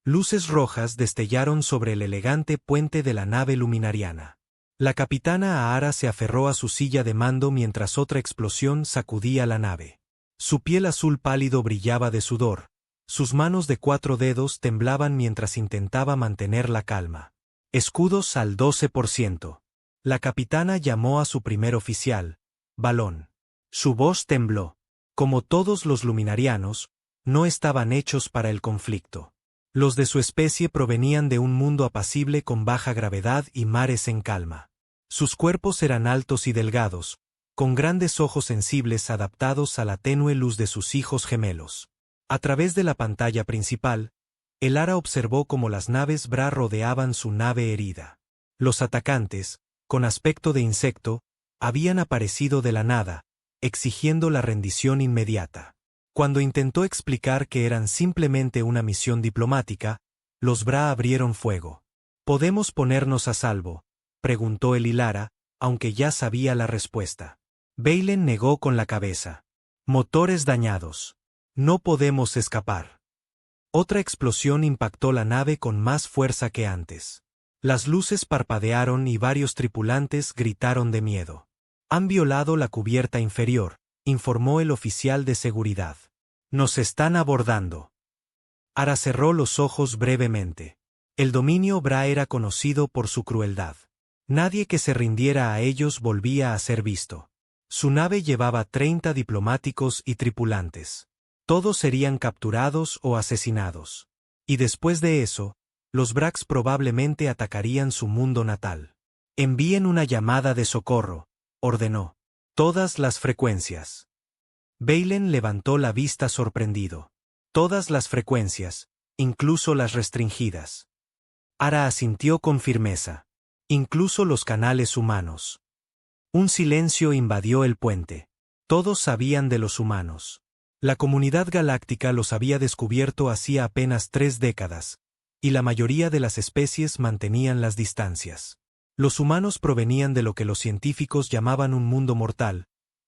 Luces rojas destellaron sobre el elegante puente de la nave luminariana. La capitana Ahara se aferró a su silla de mando mientras otra explosión sacudía la nave. Su piel azul pálido brillaba de sudor. Sus manos de 4 dedos temblaban mientras intentaba mantener la calma. Escudos al 12%. La capitana llamó a su primer oficial, Balón. Su voz tembló. Como todos los luminarianos, no estaban hechos para el conflicto. Los de su especie provenían de un mundo apacible con baja gravedad y mares en calma. Sus cuerpos eran altos y delgados, con grandes ojos sensibles adaptados a la tenue luz de sus hijos gemelos. A través de la pantalla principal, Elara observó cómo las naves Bra rodeaban su nave herida. Los atacantes, con aspecto de insecto, habían aparecido de la nada, exigiendo la rendición inmediata. Cuando intentó explicar que eran simplemente una misión diplomática, los Bra abrieron fuego. ¿Podemos ponernos a salvo?, preguntó el Ilara, aunque ya sabía la respuesta. Baylen negó con la cabeza. Motores dañados. No podemos escapar. Otra explosión impactó la nave con más fuerza que antes. Las luces parpadearon y varios tripulantes gritaron de miedo. Han violado la cubierta inferior, informó el oficial de seguridad. Nos están abordando. Ahara cerró los ojos brevemente. El dominio Bra era conocido por su crueldad. Nadie que se rindiera a ellos volvía a ser visto. Su nave llevaba 30 diplomáticos y tripulantes. Todos serían capturados o asesinados. Y después de eso, los Brax probablemente atacarían su mundo natal. Envíen una llamada de socorro, ordenó. Todas las frecuencias. Baylen levantó la vista sorprendido. Todas las frecuencias, incluso las restringidas. Ahara asintió con firmeza. Incluso los canales humanos. Un silencio invadió el puente. Todos sabían de los humanos. La comunidad galáctica los había descubierto hacía apenas 3 décadas, y la mayoría de las especies mantenían las distancias. Los humanos provenían de lo que los científicos llamaban un mundo mortal,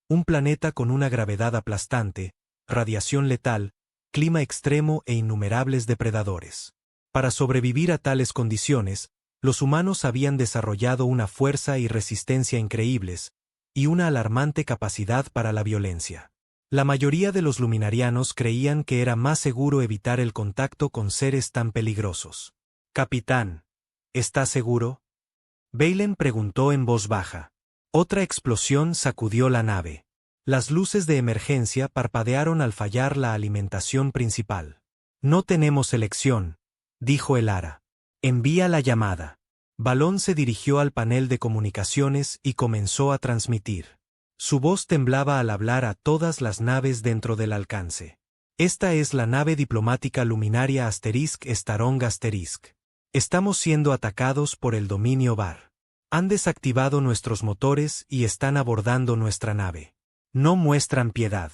un planeta con una gravedad aplastante, radiación letal, clima extremo e innumerables depredadores. Para sobrevivir a tales condiciones, los humanos habían desarrollado una fuerza y resistencia increíbles, y una alarmante capacidad para la violencia. La mayoría de los luminarianos creían que era más seguro evitar el contacto con seres tan peligrosos. Capitán, ¿está seguro?, Baylen preguntó en voz baja. Otra explosión sacudió la nave. Las luces de emergencia parpadearon al fallar la alimentación principal. No tenemos elección, dijo Elara. Envía la llamada. Balón se dirigió al panel de comunicaciones y comenzó a transmitir. Su voz temblaba al hablar a todas las naves dentro del alcance. Esta es la nave diplomática luminaria *Starong*. Estamos siendo atacados por el dominio Bar. Han desactivado nuestros motores y están abordando nuestra nave. No muestran piedad.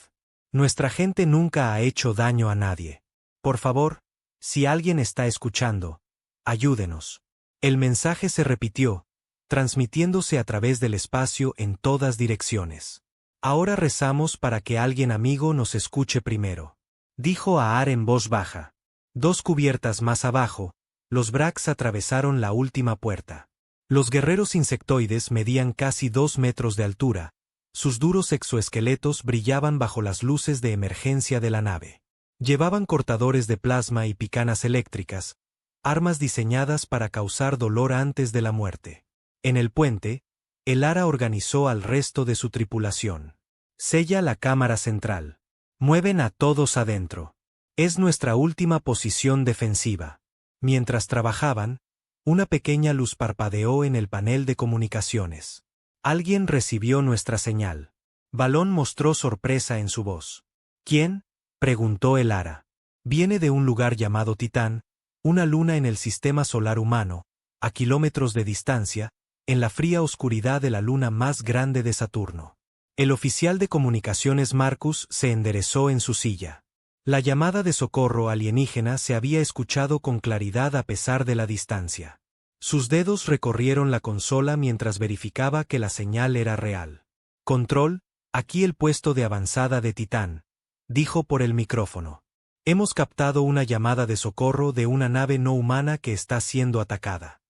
Nuestra gente nunca ha hecho daño a nadie. Por favor, si alguien está escuchando, ayúdenos. El mensaje se repitió, transmitiéndose a través del espacio en todas direcciones. Ahora rezamos para que alguien amigo nos escuche primero, dijo Ahara en voz baja. 2 cubiertas más abajo, los Brax atravesaron la última puerta. Los guerreros insectoides medían casi 2 metros de altura. Sus duros exoesqueletos brillaban bajo las luces de emergencia de la nave. Llevaban cortadores de plasma y picanas eléctricas, armas diseñadas para causar dolor antes de la muerte. En el puente, Elara organizó al resto de su tripulación. Sella la cámara central. Mueven a todos adentro. Es nuestra última posición defensiva. Mientras trabajaban, una pequeña luz parpadeó en el panel de comunicaciones. Alguien recibió nuestra señal. Balón mostró sorpresa en su voz. ¿Quién?, preguntó Elara. Viene de un lugar llamado Titán, una luna en el sistema solar humano, a kilómetros de distancia, en la fría oscuridad de la luna más grande de Saturno. El oficial de comunicaciones Marcus se enderezó en su silla. La llamada de socorro alienígena se había escuchado con claridad a pesar de la distancia. Sus dedos recorrieron la consola mientras verificaba que la señal era real. Control, aquí el puesto de avanzada de Titán, dijo por el micrófono. Hemos captado una llamada de socorro de una nave no humana que está siendo atacada.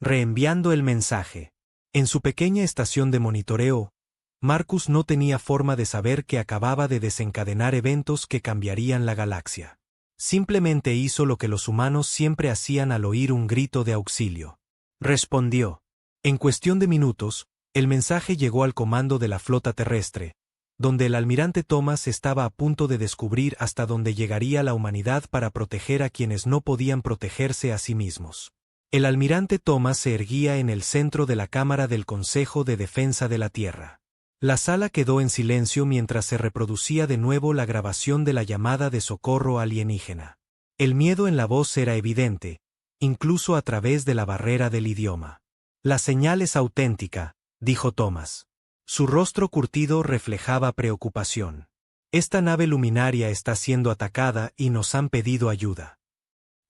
Reenviando el mensaje. En su pequeña estación de monitoreo, Marcus no tenía forma de saber que acababa de desencadenar eventos que cambiarían la galaxia. Simplemente hizo lo que los humanos siempre hacían al oír un grito de auxilio. Respondió. En cuestión de minutos, el mensaje llegó al comando de la flota terrestre, donde el almirante Thomas estaba a punto de descubrir hasta dónde llegaría la humanidad para proteger a quienes no podían protegerse a sí mismos. El almirante Thomas se erguía en el centro de la cámara del Consejo de Defensa de la Tierra. La sala quedó en silencio mientras se reproducía de nuevo la grabación de la llamada de socorro alienígena. El miedo en la voz era evidente, incluso a través de la barrera del idioma. La señal es auténtica, dijo Thomas. Su rostro curtido reflejaba preocupación. Esta nave luminaria está siendo atacada y nos han pedido ayuda.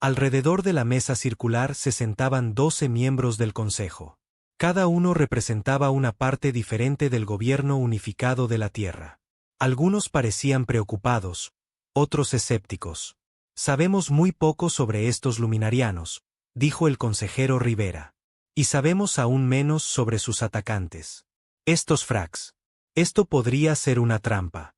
Alrededor de la mesa circular se sentaban 12 miembros del Consejo. Cada uno representaba una parte diferente del gobierno unificado de la Tierra. Algunos parecían preocupados, otros escépticos. Sabemos muy poco sobre estos luminarianos, dijo el consejero Rivera. Y sabemos aún menos sobre sus atacantes. Estos Frax. Esto podría ser una trampa.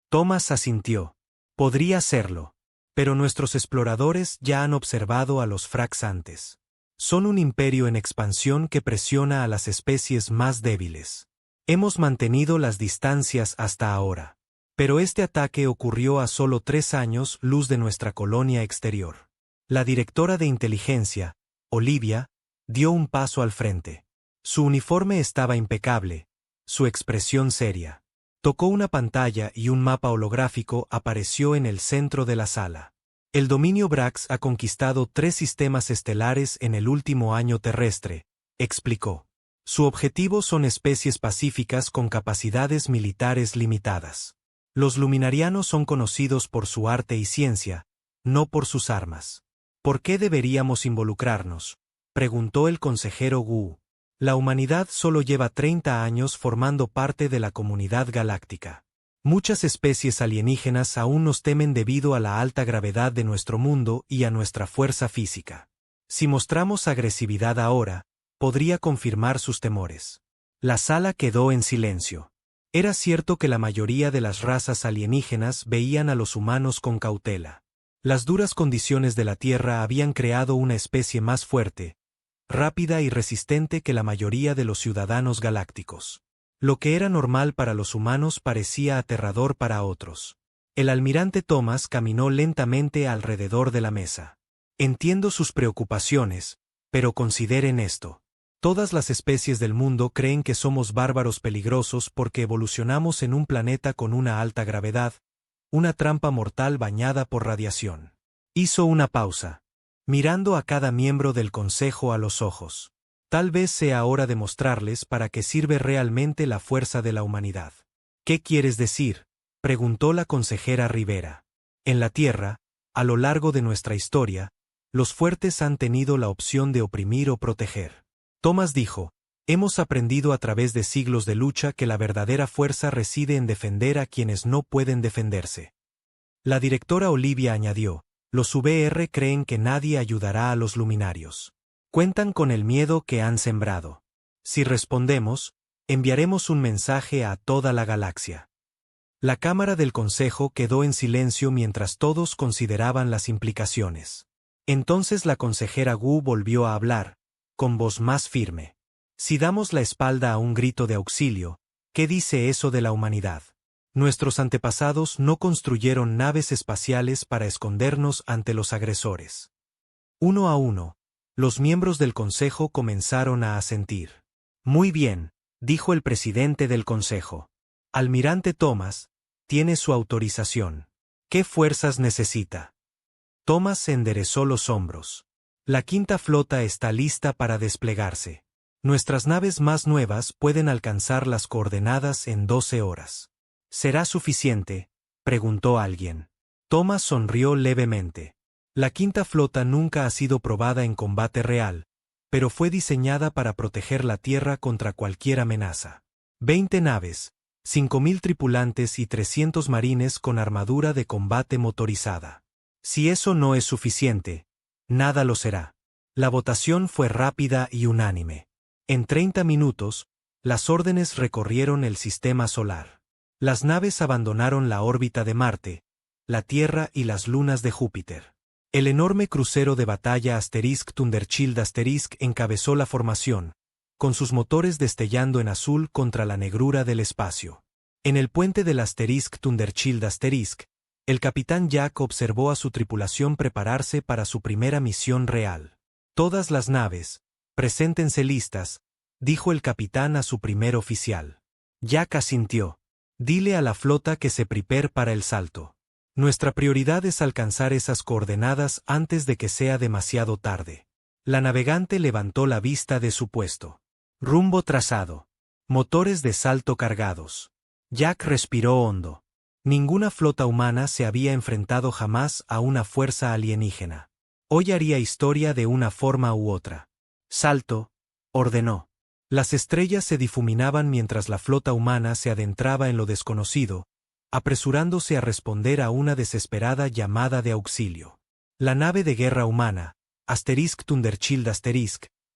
Thomas asintió. Podría serlo. Pero nuestros exploradores ya han observado a los Frax antes. Son un imperio en expansión que presiona a las especies más débiles. Hemos mantenido las distancias hasta ahora. Pero este ataque ocurrió a solo 3 años luz de nuestra colonia exterior. La directora de inteligencia, Olivia, dio un paso al frente. Su uniforme estaba impecable, su expresión seria. Tocó una pantalla y un mapa holográfico apareció en el centro de la sala. El dominio Brax ha conquistado 3 sistemas estelares en el último año terrestre, explicó. Su objetivo son especies pacíficas con capacidades militares limitadas. Los luminarianos son conocidos por su arte y ciencia, no por sus armas. ¿Por qué deberíamos involucrarnos?, preguntó el consejero Wu. La humanidad solo lleva 30 años formando parte de la comunidad galáctica. Muchas especies alienígenas aún nos temen debido a la alta gravedad de nuestro mundo y a nuestra fuerza física. Si mostramos agresividad ahora, podría confirmar sus temores. La sala quedó en silencio. Era cierto que la mayoría de las razas alienígenas veían a los humanos con cautela. Las duras condiciones de la Tierra habían creado una especie más fuerte, rápida y resistente que la mayoría de los ciudadanos galácticos. Lo que era normal para los humanos parecía aterrador para otros. El almirante Thomas caminó lentamente alrededor de la mesa. Entiendo sus preocupaciones, pero consideren esto. Todas las especies del mundo creen que somos bárbaros peligrosos porque evolucionamos en un planeta con una alta gravedad, una trampa mortal bañada por radiación. Hizo una pausa, mirando a cada miembro del consejo a los ojos. Tal vez sea hora de mostrarles para qué sirve realmente la fuerza de la humanidad. ¿Qué quieres decir?, preguntó la consejera Rivera. En la Tierra, a lo largo de nuestra historia, los fuertes han tenido la opción de oprimir o proteger. Thomas dijo, hemos aprendido a través de siglos de lucha que la verdadera fuerza reside en defender a quienes no pueden defenderse. La directora Olivia añadió, los VR creen que nadie ayudará a los luminarios. Cuentan con el miedo que han sembrado. Si respondemos, enviaremos un mensaje a toda la galaxia. La Cámara del Consejo quedó en silencio mientras todos consideraban las implicaciones. Entonces la consejera Wu volvió a hablar, con voz más firme. Si damos la espalda a un grito de auxilio, ¿qué dice eso de la humanidad? Nuestros antepasados no construyeron naves espaciales para escondernos ante los agresores. Uno a uno, los miembros del Consejo comenzaron a asentir. Muy bien, dijo el presidente del Consejo. Almirante Thomas, tiene su autorización. ¿Qué fuerzas necesita? Thomas enderezó los hombros. La quinta flota está lista para desplegarse. Nuestras naves más nuevas pueden alcanzar las coordenadas en 12 horas. ¿Será suficiente?, preguntó alguien. Thomas sonrió levemente. La quinta flota nunca ha sido probada en combate real, pero fue diseñada para proteger la Tierra contra cualquier amenaza. 20 naves, 5.000 tripulantes y 300 marines con armadura de combate motorizada. Si eso no es suficiente, nada lo será. La votación fue rápida y unánime. En 30 minutos, las órdenes recorrieron el sistema solar. Las naves abandonaron la órbita de Marte, la Tierra y las lunas de Júpiter. El enorme crucero de batalla Thundershield encabezó la formación, con sus motores destellando en azul contra la negrura del espacio. En el puente del Thundershield el capitán Jack observó a su tripulación prepararse para su primera misión real. Todas las naves, preséntense listas, dijo el capitán a su primer oficial. Jack asintió. Dile a la flota que se prepare para el salto. Nuestra prioridad es alcanzar esas coordenadas antes de que sea demasiado tarde. La navegante levantó la vista de su puesto. Rumbo trazado. Motores de salto cargados. Jack respiró hondo. Ninguna flota humana se había enfrentado jamás a una fuerza alienígena. Hoy haría historia de una forma u otra. Salto, ordenó. Las estrellas se difuminaban mientras la flota humana se adentraba en lo desconocido, apresurándose a responder a una desesperada llamada de auxilio. La nave de guerra humana, Thundershield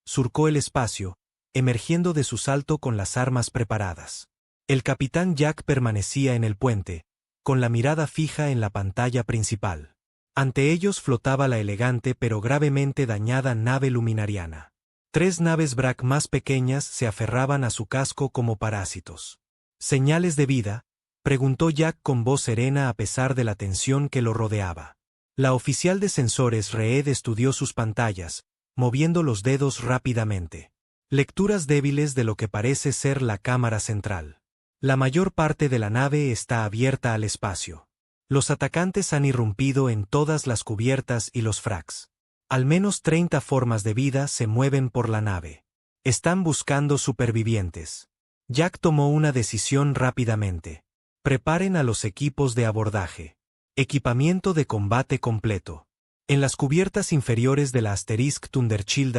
surcó el espacio, emergiendo de su salto con las armas preparadas. El capitán Jack permanecía en el puente, con la mirada fija en la pantalla principal. Ante ellos flotaba la elegante pero gravemente dañada nave luminariana. 3 naves Brak más pequeñas se aferraban a su casco como parásitos. ¿Señales de vida?, preguntó Jack con voz serena a pesar de la tensión que lo rodeaba. La oficial de sensores Reed estudió sus pantallas, moviendo los dedos rápidamente. Lecturas débiles de lo que parece ser la cámara central. La mayor parte de la nave está abierta al espacio. Los atacantes han irrumpido en todas las cubiertas y los fracs. Al menos 30 formas de vida se mueven por la nave. Están buscando supervivientes. Jack tomó una decisión rápidamente. Preparen a los equipos de abordaje. Equipamiento de combate completo. En las cubiertas inferiores de la Thundershield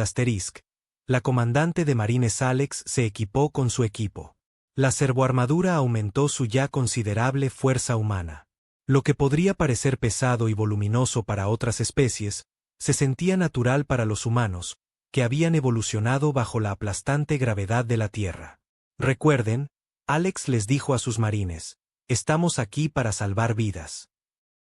la comandante de marines Alex se equipó con su equipo. La servoarmadura aumentó su ya considerable fuerza humana. Lo que podría parecer pesado y voluminoso para otras especies, se sentía natural para los humanos, que habían evolucionado bajo la aplastante gravedad de la Tierra. Recuerden, Alex les dijo a sus marines, estamos aquí para salvar vidas.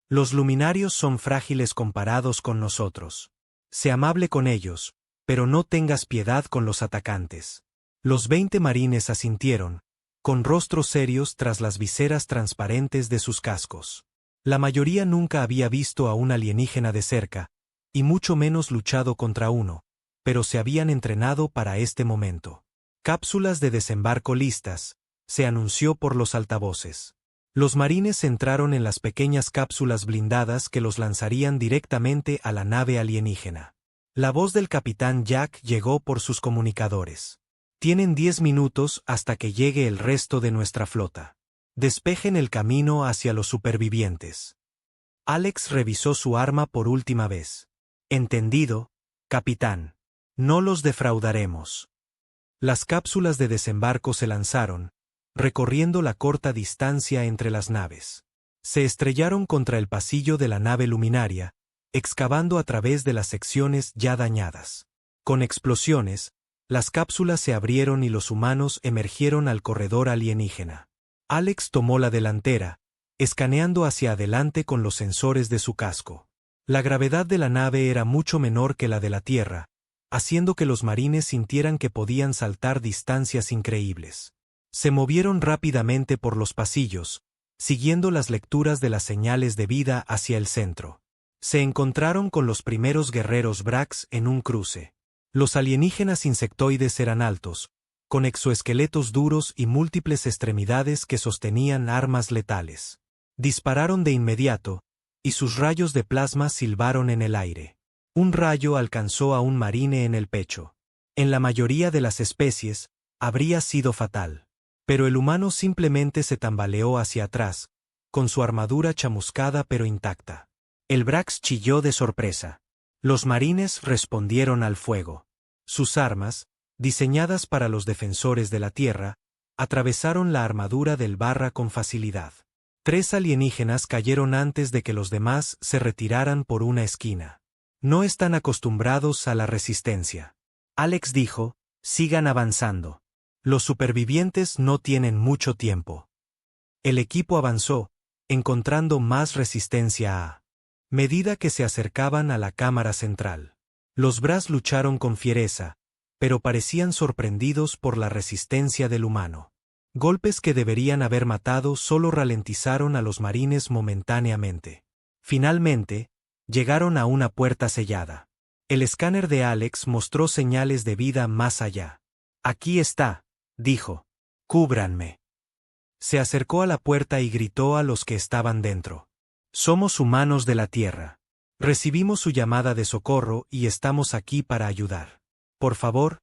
Los luminarios son frágiles comparados con nosotros. Sé amable con ellos, pero no tengas piedad con los atacantes. Los 20 marines asintieron, con rostros serios tras las viseras transparentes de sus cascos. La mayoría nunca había visto a un alienígena de cerca, y mucho menos luchado contra uno, pero se habían entrenado para este momento. Cápsulas de desembarco listas, se anunció por los altavoces. Los marines entraron en las pequeñas cápsulas blindadas que los lanzarían directamente a la nave alienígena. La voz del capitán Jack llegó por sus comunicadores. Tienen 10 minutos hasta que llegue el resto de nuestra flota. Despejen el camino hacia los supervivientes. Alex revisó su arma por última vez. Entendido, capitán. No los defraudaremos. Las cápsulas de desembarco se lanzaron, recorriendo la corta distancia entre las naves. Se estrellaron contra el pasillo de la nave luminaria, excavando a través de las secciones ya dañadas. Con explosiones, las cápsulas se abrieron y los humanos emergieron al corredor alienígena. Alex tomó la delantera, escaneando hacia adelante con los sensores de su casco. La gravedad de la nave era mucho menor que la de la Tierra, haciendo que los marines sintieran que podían saltar distancias increíbles. Se movieron rápidamente por los pasillos, siguiendo las lecturas de las señales de vida hacia el centro. Se encontraron con los primeros guerreros Brax en un cruce. Los alienígenas insectoides eran altos, con exoesqueletos duros y múltiples extremidades que sostenían armas letales. Dispararon de inmediato, y sus rayos de plasma silbaron en el aire. Un rayo alcanzó a un marine en el pecho. En la mayoría de las especies, habría sido fatal. Pero el humano simplemente se tambaleó hacia atrás, con su armadura chamuscada pero intacta. El Brax chilló de sorpresa. Los marines respondieron al fuego. Sus armas, diseñadas para los defensores de la Tierra, Atravesaron la armadura del Barra con facilidad. 3 alienígenas cayeron antes de que los demás se retiraran por una esquina. No están acostumbrados a la resistencia. Alex dijo, sigan avanzando. Los supervivientes no tienen mucho tiempo. El equipo avanzó, encontrando más resistencia a medida que se acercaban a la cámara central. Los Bras lucharon con fiereza, pero parecían sorprendidos por la resistencia del humano. Golpes que deberían haber matado solo ralentizaron a los marines momentáneamente. Finalmente, llegaron a una puerta sellada. El escáner de Alex mostró señales de vida más allá. Aquí está, dijo. Cúbranme. Se acercó a la puerta y gritó a los que estaban dentro. Somos humanos de la Tierra. Recibimos su llamada de socorro y estamos aquí para ayudar. Por favor,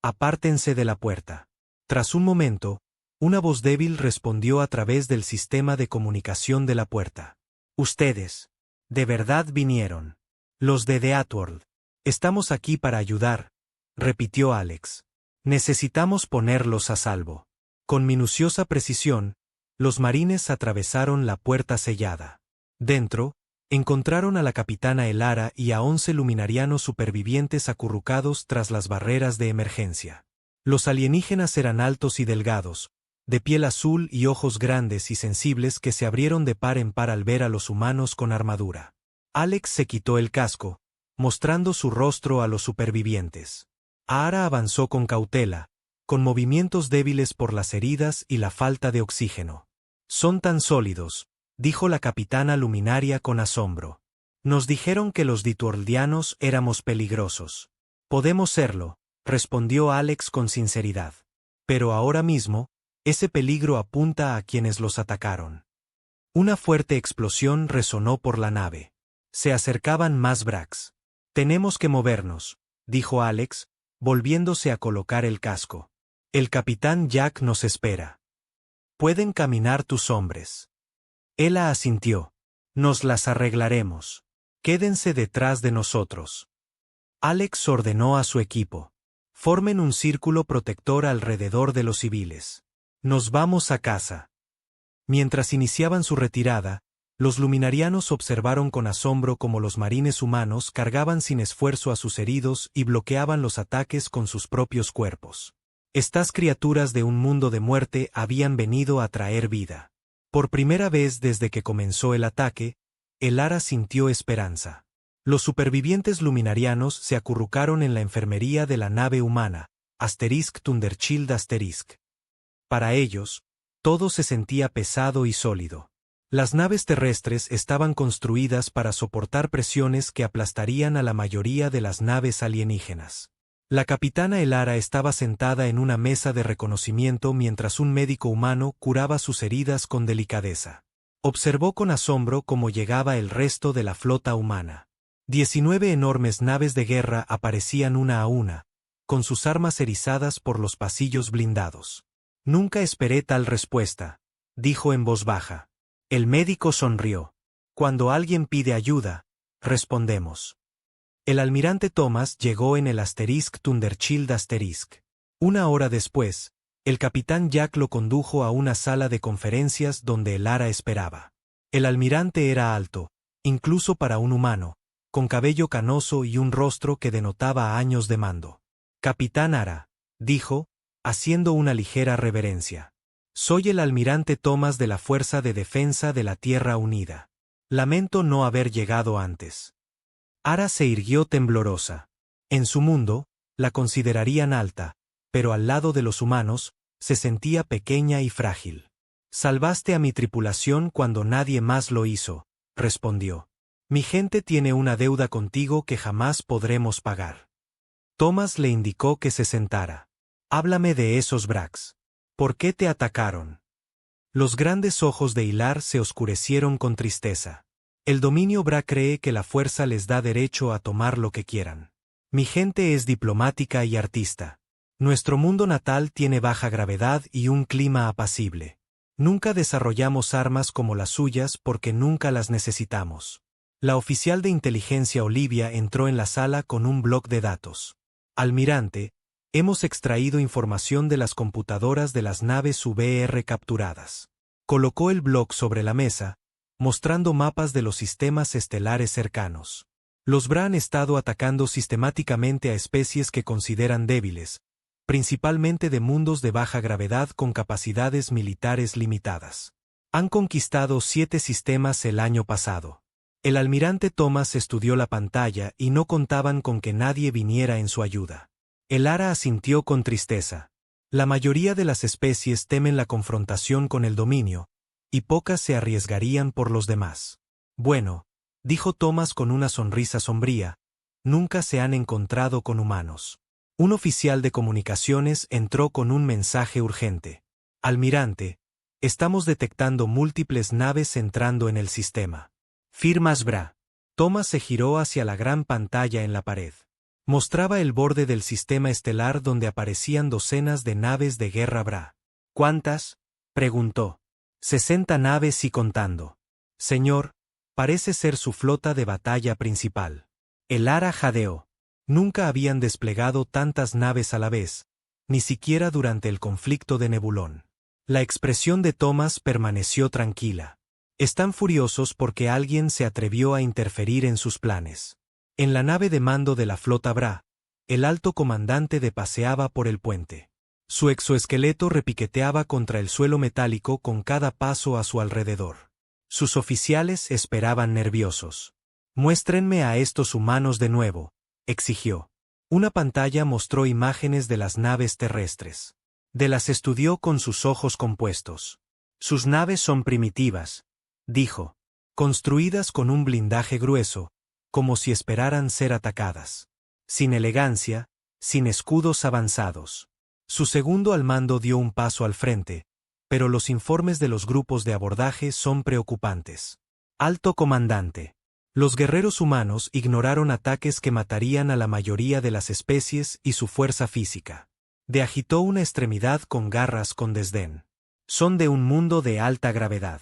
apártense de la puerta. Tras un momento, una voz débil respondió a través del sistema de comunicación de la puerta. Ustedes, de verdad vinieron. Los de The Outworld. Estamos aquí para ayudar, repitió Alex. Necesitamos ponerlos a salvo. Con minuciosa precisión, los marines atravesaron la puerta sellada. Dentro, encontraron a la capitana Elara y a 11 luminarianos supervivientes acurrucados tras las barreras de emergencia. Los alienígenas eran altos y delgados, de piel azul y ojos grandes y sensibles que se abrieron de par en par al ver a los humanos con armadura. Alex se quitó el casco, mostrando su rostro a los supervivientes. Ahara avanzó con cautela, con movimientos débiles por las heridas y la falta de oxígeno. Son tan sólidos, dijo la capitana luminaria con asombro. Nos dijeron que los ditworldianos éramos peligrosos. Podemos serlo, respondió Alex con sinceridad. Pero ahora mismo, ese peligro apunta a quienes los atacaron. Una fuerte explosión resonó por la nave. Se acercaban más Brax. Tenemos que movernos, dijo Alex, volviéndose a colocar el casco. El capitán Jack nos espera. Pueden caminar tus hombres. Ella asintió. Nos las arreglaremos. Quédense detrás de nosotros. Alex ordenó a su equipo. Formen un círculo protector alrededor de los civiles. Nos vamos a casa. Mientras iniciaban su retirada, los luminarianos observaron con asombro cómo los marines humanos cargaban sin esfuerzo a sus heridos y bloqueaban los ataques con sus propios cuerpos. Estas criaturas de un mundo de muerte habían venido a traer vida. Por primera vez desde que comenzó el ataque, Elara sintió esperanza. Los supervivientes luminarianos se acurrucaron en la enfermería de la nave humana, *Thundershield*. Para ellos, todo se sentía pesado y sólido. Las naves terrestres estaban construidas para soportar presiones que aplastarían a la mayoría de las naves alienígenas. La capitana Elara estaba sentada en una mesa de reconocimiento mientras un médico humano curaba sus heridas con delicadeza. Observó con asombro cómo llegaba el resto de la flota humana. 19 enormes naves de guerra aparecían una a una, con sus armas erizadas por los pasillos blindados. Nunca esperé tal respuesta, dijo en voz baja. El médico sonrió. Cuando alguien pide ayuda, respondemos. El almirante Thomas llegó en el *Thundershield*. Una hora después, el capitán Jack lo condujo a una sala de conferencias donde Elara esperaba. El almirante era alto, incluso para un humano, con cabello canoso y un rostro que denotaba años de mando. Capitán Ara, dijo, haciendo una ligera reverencia. Soy el almirante Thomas de la Fuerza de Defensa de la Tierra Unida. Lamento no haber llegado antes. Ara se irguió temblorosa. En su mundo, la considerarían alta, pero al lado de los humanos, se sentía pequeña y frágil. Salvaste a mi tripulación cuando nadie más lo hizo, respondió. Mi gente tiene una deuda contigo que jamás podremos pagar. Thomas le indicó que se sentara. Háblame de esos Brax. ¿Por qué te atacaron? Los grandes ojos de Hilar se oscurecieron con tristeza. El dominio Bra cree que la fuerza les da derecho a tomar lo que quieran. Mi gente es diplomática y artista. Nuestro mundo natal tiene baja gravedad y un clima apacible. Nunca desarrollamos armas como las suyas porque nunca las necesitamos. La oficial de inteligencia Olivia entró en la sala con un bloc de datos. Almirante, Hemos extraído información de las computadoras de las naves VR capturadas. Colocó el blog sobre la mesa, mostrando mapas de los sistemas estelares cercanos. Los Bra han estado atacando sistemáticamente a especies que consideran débiles, principalmente de mundos de baja gravedad con capacidades militares limitadas. Han conquistado 7 sistemas el año pasado. El almirante Thomas estudió la pantalla y no contaban con que nadie viniera en su ayuda. El Ara asintió con tristeza. La mayoría de las especies temen la confrontación con el dominio, y pocas se arriesgarían por los demás. Bueno, dijo Thomas con una sonrisa sombría, nunca se han encontrado con humanos. Un oficial de comunicaciones entró con un mensaje urgente. Almirante, estamos detectando múltiples naves entrando en el sistema. Firmas Bra. Thomas se giró hacia la gran pantalla en la pared. Mostraba el borde del sistema estelar donde aparecían docenas de naves de guerra Bra. ¿Cuántas?, preguntó. 60 naves y contando. Señor, parece ser su flota de batalla principal. El Ara jadeó. Nunca habían desplegado tantas naves a la vez, ni siquiera durante el conflicto de Nebulón. La expresión de Thomas permaneció tranquila. Están furiosos porque alguien se atrevió a interferir en sus planes. En la nave de mando de la flota Bra, el alto comandante paseaba por el puente. Su exoesqueleto repiqueteaba contra el suelo metálico con cada paso a su alrededor. Sus oficiales esperaban nerviosos. «Muéstrenme a estos humanos de nuevo», exigió. Una pantalla mostró imágenes de las naves terrestres. Las estudió con sus ojos compuestos. «Sus naves son primitivas», dijo, «construidas con un blindaje grueso, como si esperaran ser atacadas. Sin elegancia, sin escudos avanzados». Su segundo al mando dio un paso al frente, pero los informes de los grupos de abordaje son preocupantes. Alto comandante. Los guerreros humanos ignoraron ataques que matarían a la mayoría de las especies y su fuerza física. Agitó una extremidad con garras con desdén. Son de un mundo de alta gravedad.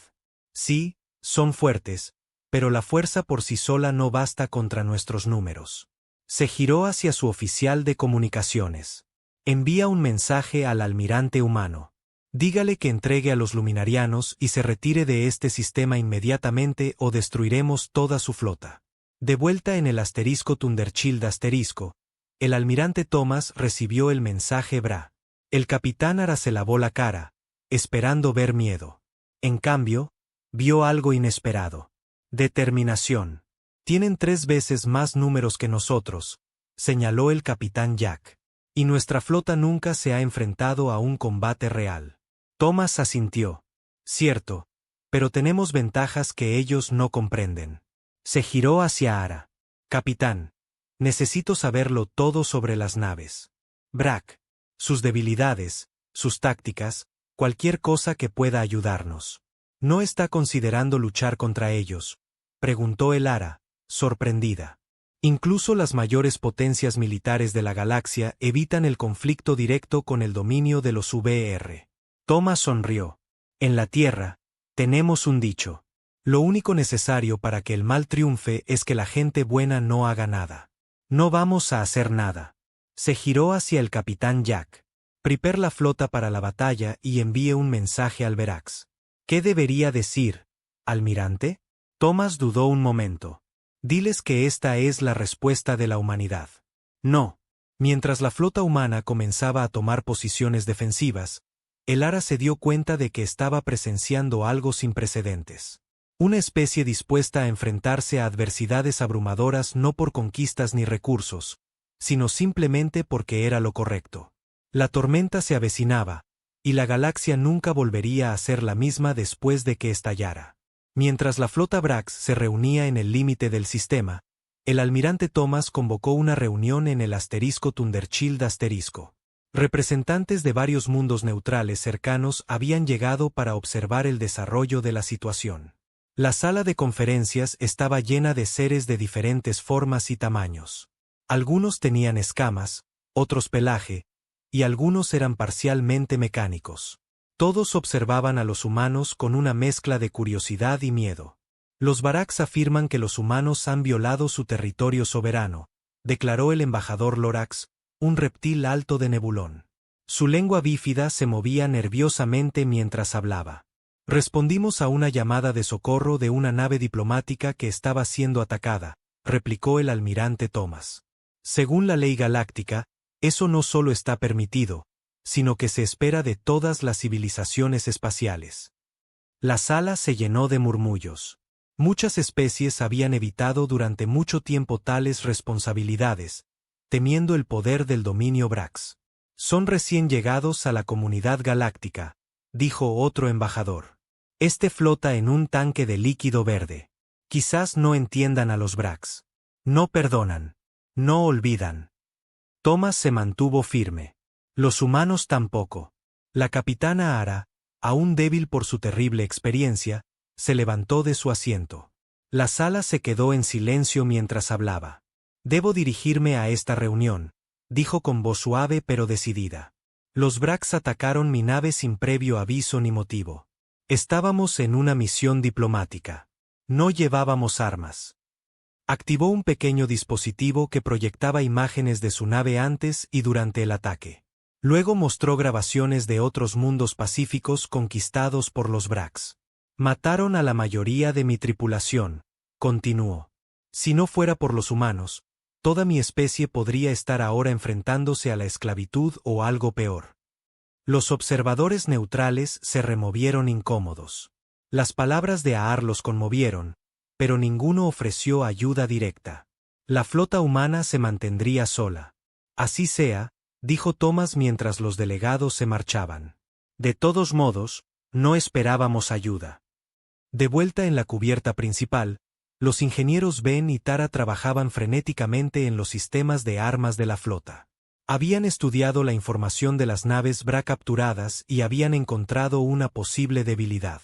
Sí, son fuertes, pero la fuerza por sí sola no basta contra nuestros números. Se giró hacia su oficial de comunicaciones. Envía un mensaje al almirante humano. Dígale que entregue a los luminarianos y se retire de este sistema inmediatamente o destruiremos toda su flota. De vuelta en el asterisco Thundershield asterisco, el almirante Thomas recibió el mensaje Bra. El capitán Ara se lavó la cara, esperando ver miedo. En cambio, vio algo inesperado. Determinación. Tienen 3 veces más números que nosotros, señaló el capitán Jack. Y nuestra flota nunca se ha enfrentado a un combate real. Thomas asintió. Cierto, pero tenemos ventajas que ellos no comprenden. Se giró hacia Ara. Capitán, necesito saberlo todo sobre las naves. Brack, sus debilidades, sus tácticas, cualquier cosa que pueda ayudarnos. ¿No está considerando luchar contra ellos?, preguntó el Ara, sorprendida. Incluso las mayores potencias militares de la galaxia evitan el conflicto directo con el dominio de los VR. Thomas sonrió. En la Tierra, tenemos un dicho. Lo único necesario para que el mal triunfe es que la gente buena no haga nada. No vamos a hacer nada. Se giró hacia el capitán Jack. Prepare la flota para la batalla y envíe un mensaje al Verax. ¿Qué debería decir, almirante? Thomas dudó un momento. Diles que esta es la respuesta de la humanidad. No. Mientras la flota humana comenzaba a tomar posiciones defensivas, el Ara se dio cuenta de que estaba presenciando algo sin precedentes. Una especie dispuesta a enfrentarse a adversidades abrumadoras no por conquistas ni recursos, sino simplemente porque era lo correcto. La tormenta se avecinaba, y la galaxia nunca volvería a ser la misma después de que estallara. Mientras la flota Brax se reunía en el límite del sistema, el almirante Thomas convocó una reunión en el asterisco Thundershield asterisco. Representantes de varios mundos neutrales cercanos habían llegado para observar el desarrollo de la situación. La sala de conferencias estaba llena de seres de diferentes formas y tamaños. Algunos tenían escamas, otros pelaje, y algunos eran parcialmente mecánicos. Todos observaban a los humanos con una mezcla de curiosidad y miedo. Los Varax afirman que los humanos han violado su territorio soberano, declaró el embajador Lorax, un reptil alto de nebulón. Su lengua bífida se movía nerviosamente mientras hablaba. Respondimos a una llamada de socorro de una nave diplomática que estaba siendo atacada, replicó el almirante Thomas. Según la ley galáctica, eso no solo está permitido, sino que se espera de todas las civilizaciones espaciales. La sala se llenó de murmullos. Muchas especies habían evitado durante mucho tiempo tales responsabilidades, temiendo el poder del dominio Brax. Son recién llegados a la comunidad galáctica, dijo otro embajador. Este flota en un tanque de líquido verde. Quizás no entiendan a los Brax. No perdonan. No olvidan. Thomas se mantuvo firme. Los humanos tampoco. La capitana Ara, aún débil por su terrible experiencia, se levantó de su asiento. La sala se quedó en silencio mientras hablaba. Debo dirigirme a esta reunión, dijo con voz suave pero decidida. Los Brax atacaron mi nave sin previo aviso ni motivo. Estábamos en una misión diplomática. No llevábamos armas. Activó un pequeño dispositivo que proyectaba imágenes de su nave antes y durante el ataque. Luego mostró grabaciones de otros mundos pacíficos conquistados por los Brax. Mataron a la mayoría de mi tripulación, continuó. Si no fuera por los humanos, toda mi especie podría estar ahora enfrentándose a la esclavitud o algo peor. Los observadores neutrales se removieron incómodos. Las palabras de Aar los conmovieron, pero ninguno ofreció ayuda directa. La flota humana se mantendría sola. Así sea, dijo Thomas mientras los delegados se marchaban. De todos modos, no esperábamos ayuda. De vuelta en la cubierta principal, los ingenieros Ben y Tara trabajaban frenéticamente en los sistemas de armas de la flota. Habían estudiado la información de las naves Bra capturadas y habían encontrado una posible debilidad.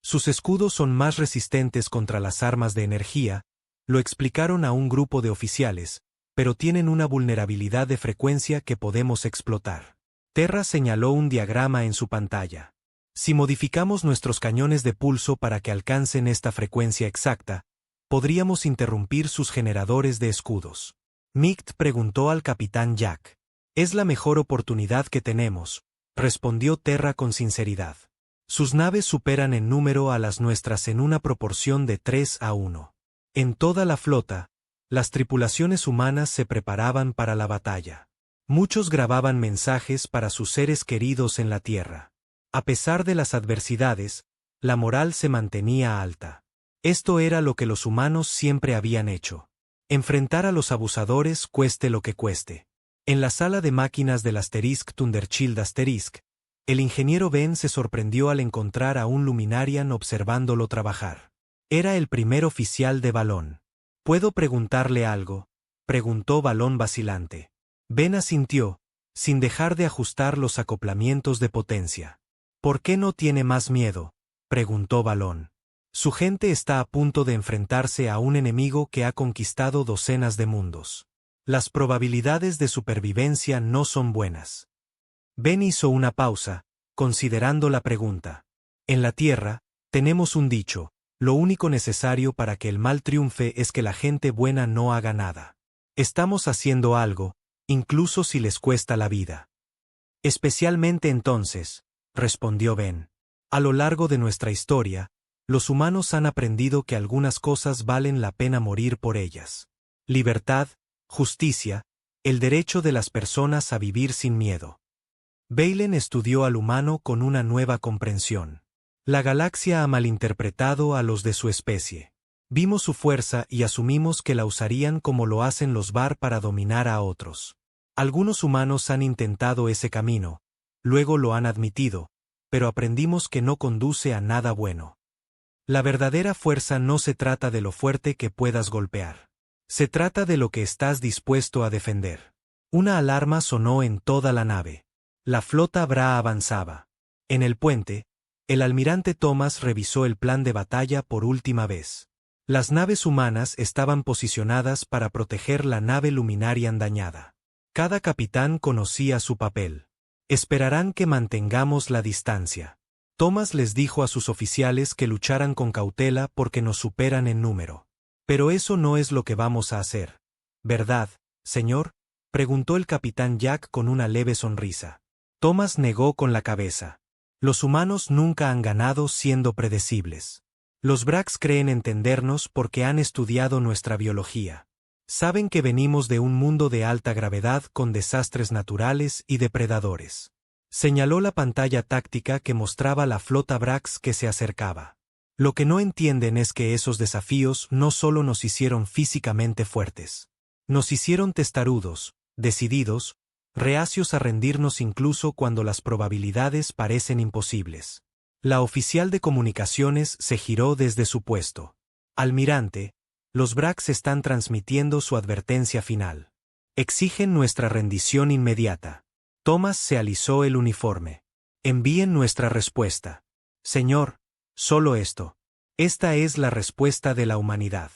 Sus escudos son más resistentes contra las armas de energía, lo explicaron a un grupo de oficiales, pero tienen una vulnerabilidad de frecuencia que podemos explotar. Terra señaló un diagrama en su pantalla. Si modificamos nuestros cañones de pulso para que alcancen esta frecuencia exacta, podríamos interrumpir sus generadores de escudos. Mict preguntó al capitán Jack. Es la mejor oportunidad que tenemos, respondió Terra con sinceridad. Sus naves superan en número a las nuestras en una proporción de 3-1. En toda la flota, las tripulaciones humanas se preparaban para la batalla. Muchos grababan mensajes para sus seres queridos en la tierra. A pesar de las adversidades, la moral se mantenía alta. Esto era lo que los humanos siempre habían hecho. Enfrentar a los abusadores cueste lo que cueste. En la sala de máquinas del Asterisk Thundershield Asterisk, el ingeniero Ben se sorprendió al encontrar a un Luminarian observándolo trabajar. Era el primer oficial de Balón. ¿Puedo preguntarle algo?, preguntó Balón vacilante. Ben asintió, sin dejar de ajustar los acoplamientos de potencia. ¿Por qué no tiene más miedo?, preguntó Balón. Su gente está a punto de enfrentarse a un enemigo que ha conquistado docenas de mundos. Las probabilidades de supervivencia no son buenas. Ben hizo una pausa, considerando la pregunta. En la Tierra, tenemos un dicho: lo único necesario para que el mal triunfe es que la gente buena no haga nada. Estamos haciendo algo, incluso si les cuesta la vida. Especialmente entonces, respondió Ben. A lo largo de nuestra historia, los humanos han aprendido que algunas cosas valen la pena morir por ellas. Libertad, justicia, el derecho de las personas a vivir sin miedo. Baylen estudió al humano con una nueva comprensión. La galaxia ha malinterpretado a los de su especie. Vimos su fuerza y asumimos que la usarían como lo hacen los Var para dominar a otros. Algunos humanos han intentado ese camino, luego lo han admitido, pero aprendimos que no conduce a nada bueno. La verdadera fuerza no se trata de lo fuerte que puedas golpear. Se trata de lo que estás dispuesto a defender. Una alarma sonó en toda la nave. La flota Bra avanzaba. En el puente, el almirante Thomas revisó el plan de batalla por última vez. Las naves humanas estaban posicionadas para proteger la nave Luminarian dañada. Cada capitán conocía su papel. Esperarán que mantengamos la distancia. Thomas les dijo a sus oficiales que lucharan con cautela porque nos superan en número. Pero eso no es lo que vamos a hacer. ¿Verdad, señor?, preguntó el capitán Jack con una leve sonrisa. Thomas negó con la cabeza. Los humanos nunca han ganado siendo predecibles. Los Brax creen entendernos porque han estudiado nuestra biología. Saben que venimos de un mundo de alta gravedad con desastres naturales y depredadores. Señaló la pantalla táctica que mostraba la flota Brax que se acercaba. Lo que no entienden es que esos desafíos no solo nos hicieron físicamente fuertes. Nos hicieron testarudos, decididos, reacios a rendirnos incluso cuando las probabilidades parecen imposibles. La oficial de comunicaciones se giró desde su puesto. Almirante, los Brax están transmitiendo su advertencia final. Exigen nuestra rendición inmediata. Thomas se alisó el uniforme. Envíen nuestra respuesta. Señor, solo esto. Esta es la respuesta de la humanidad.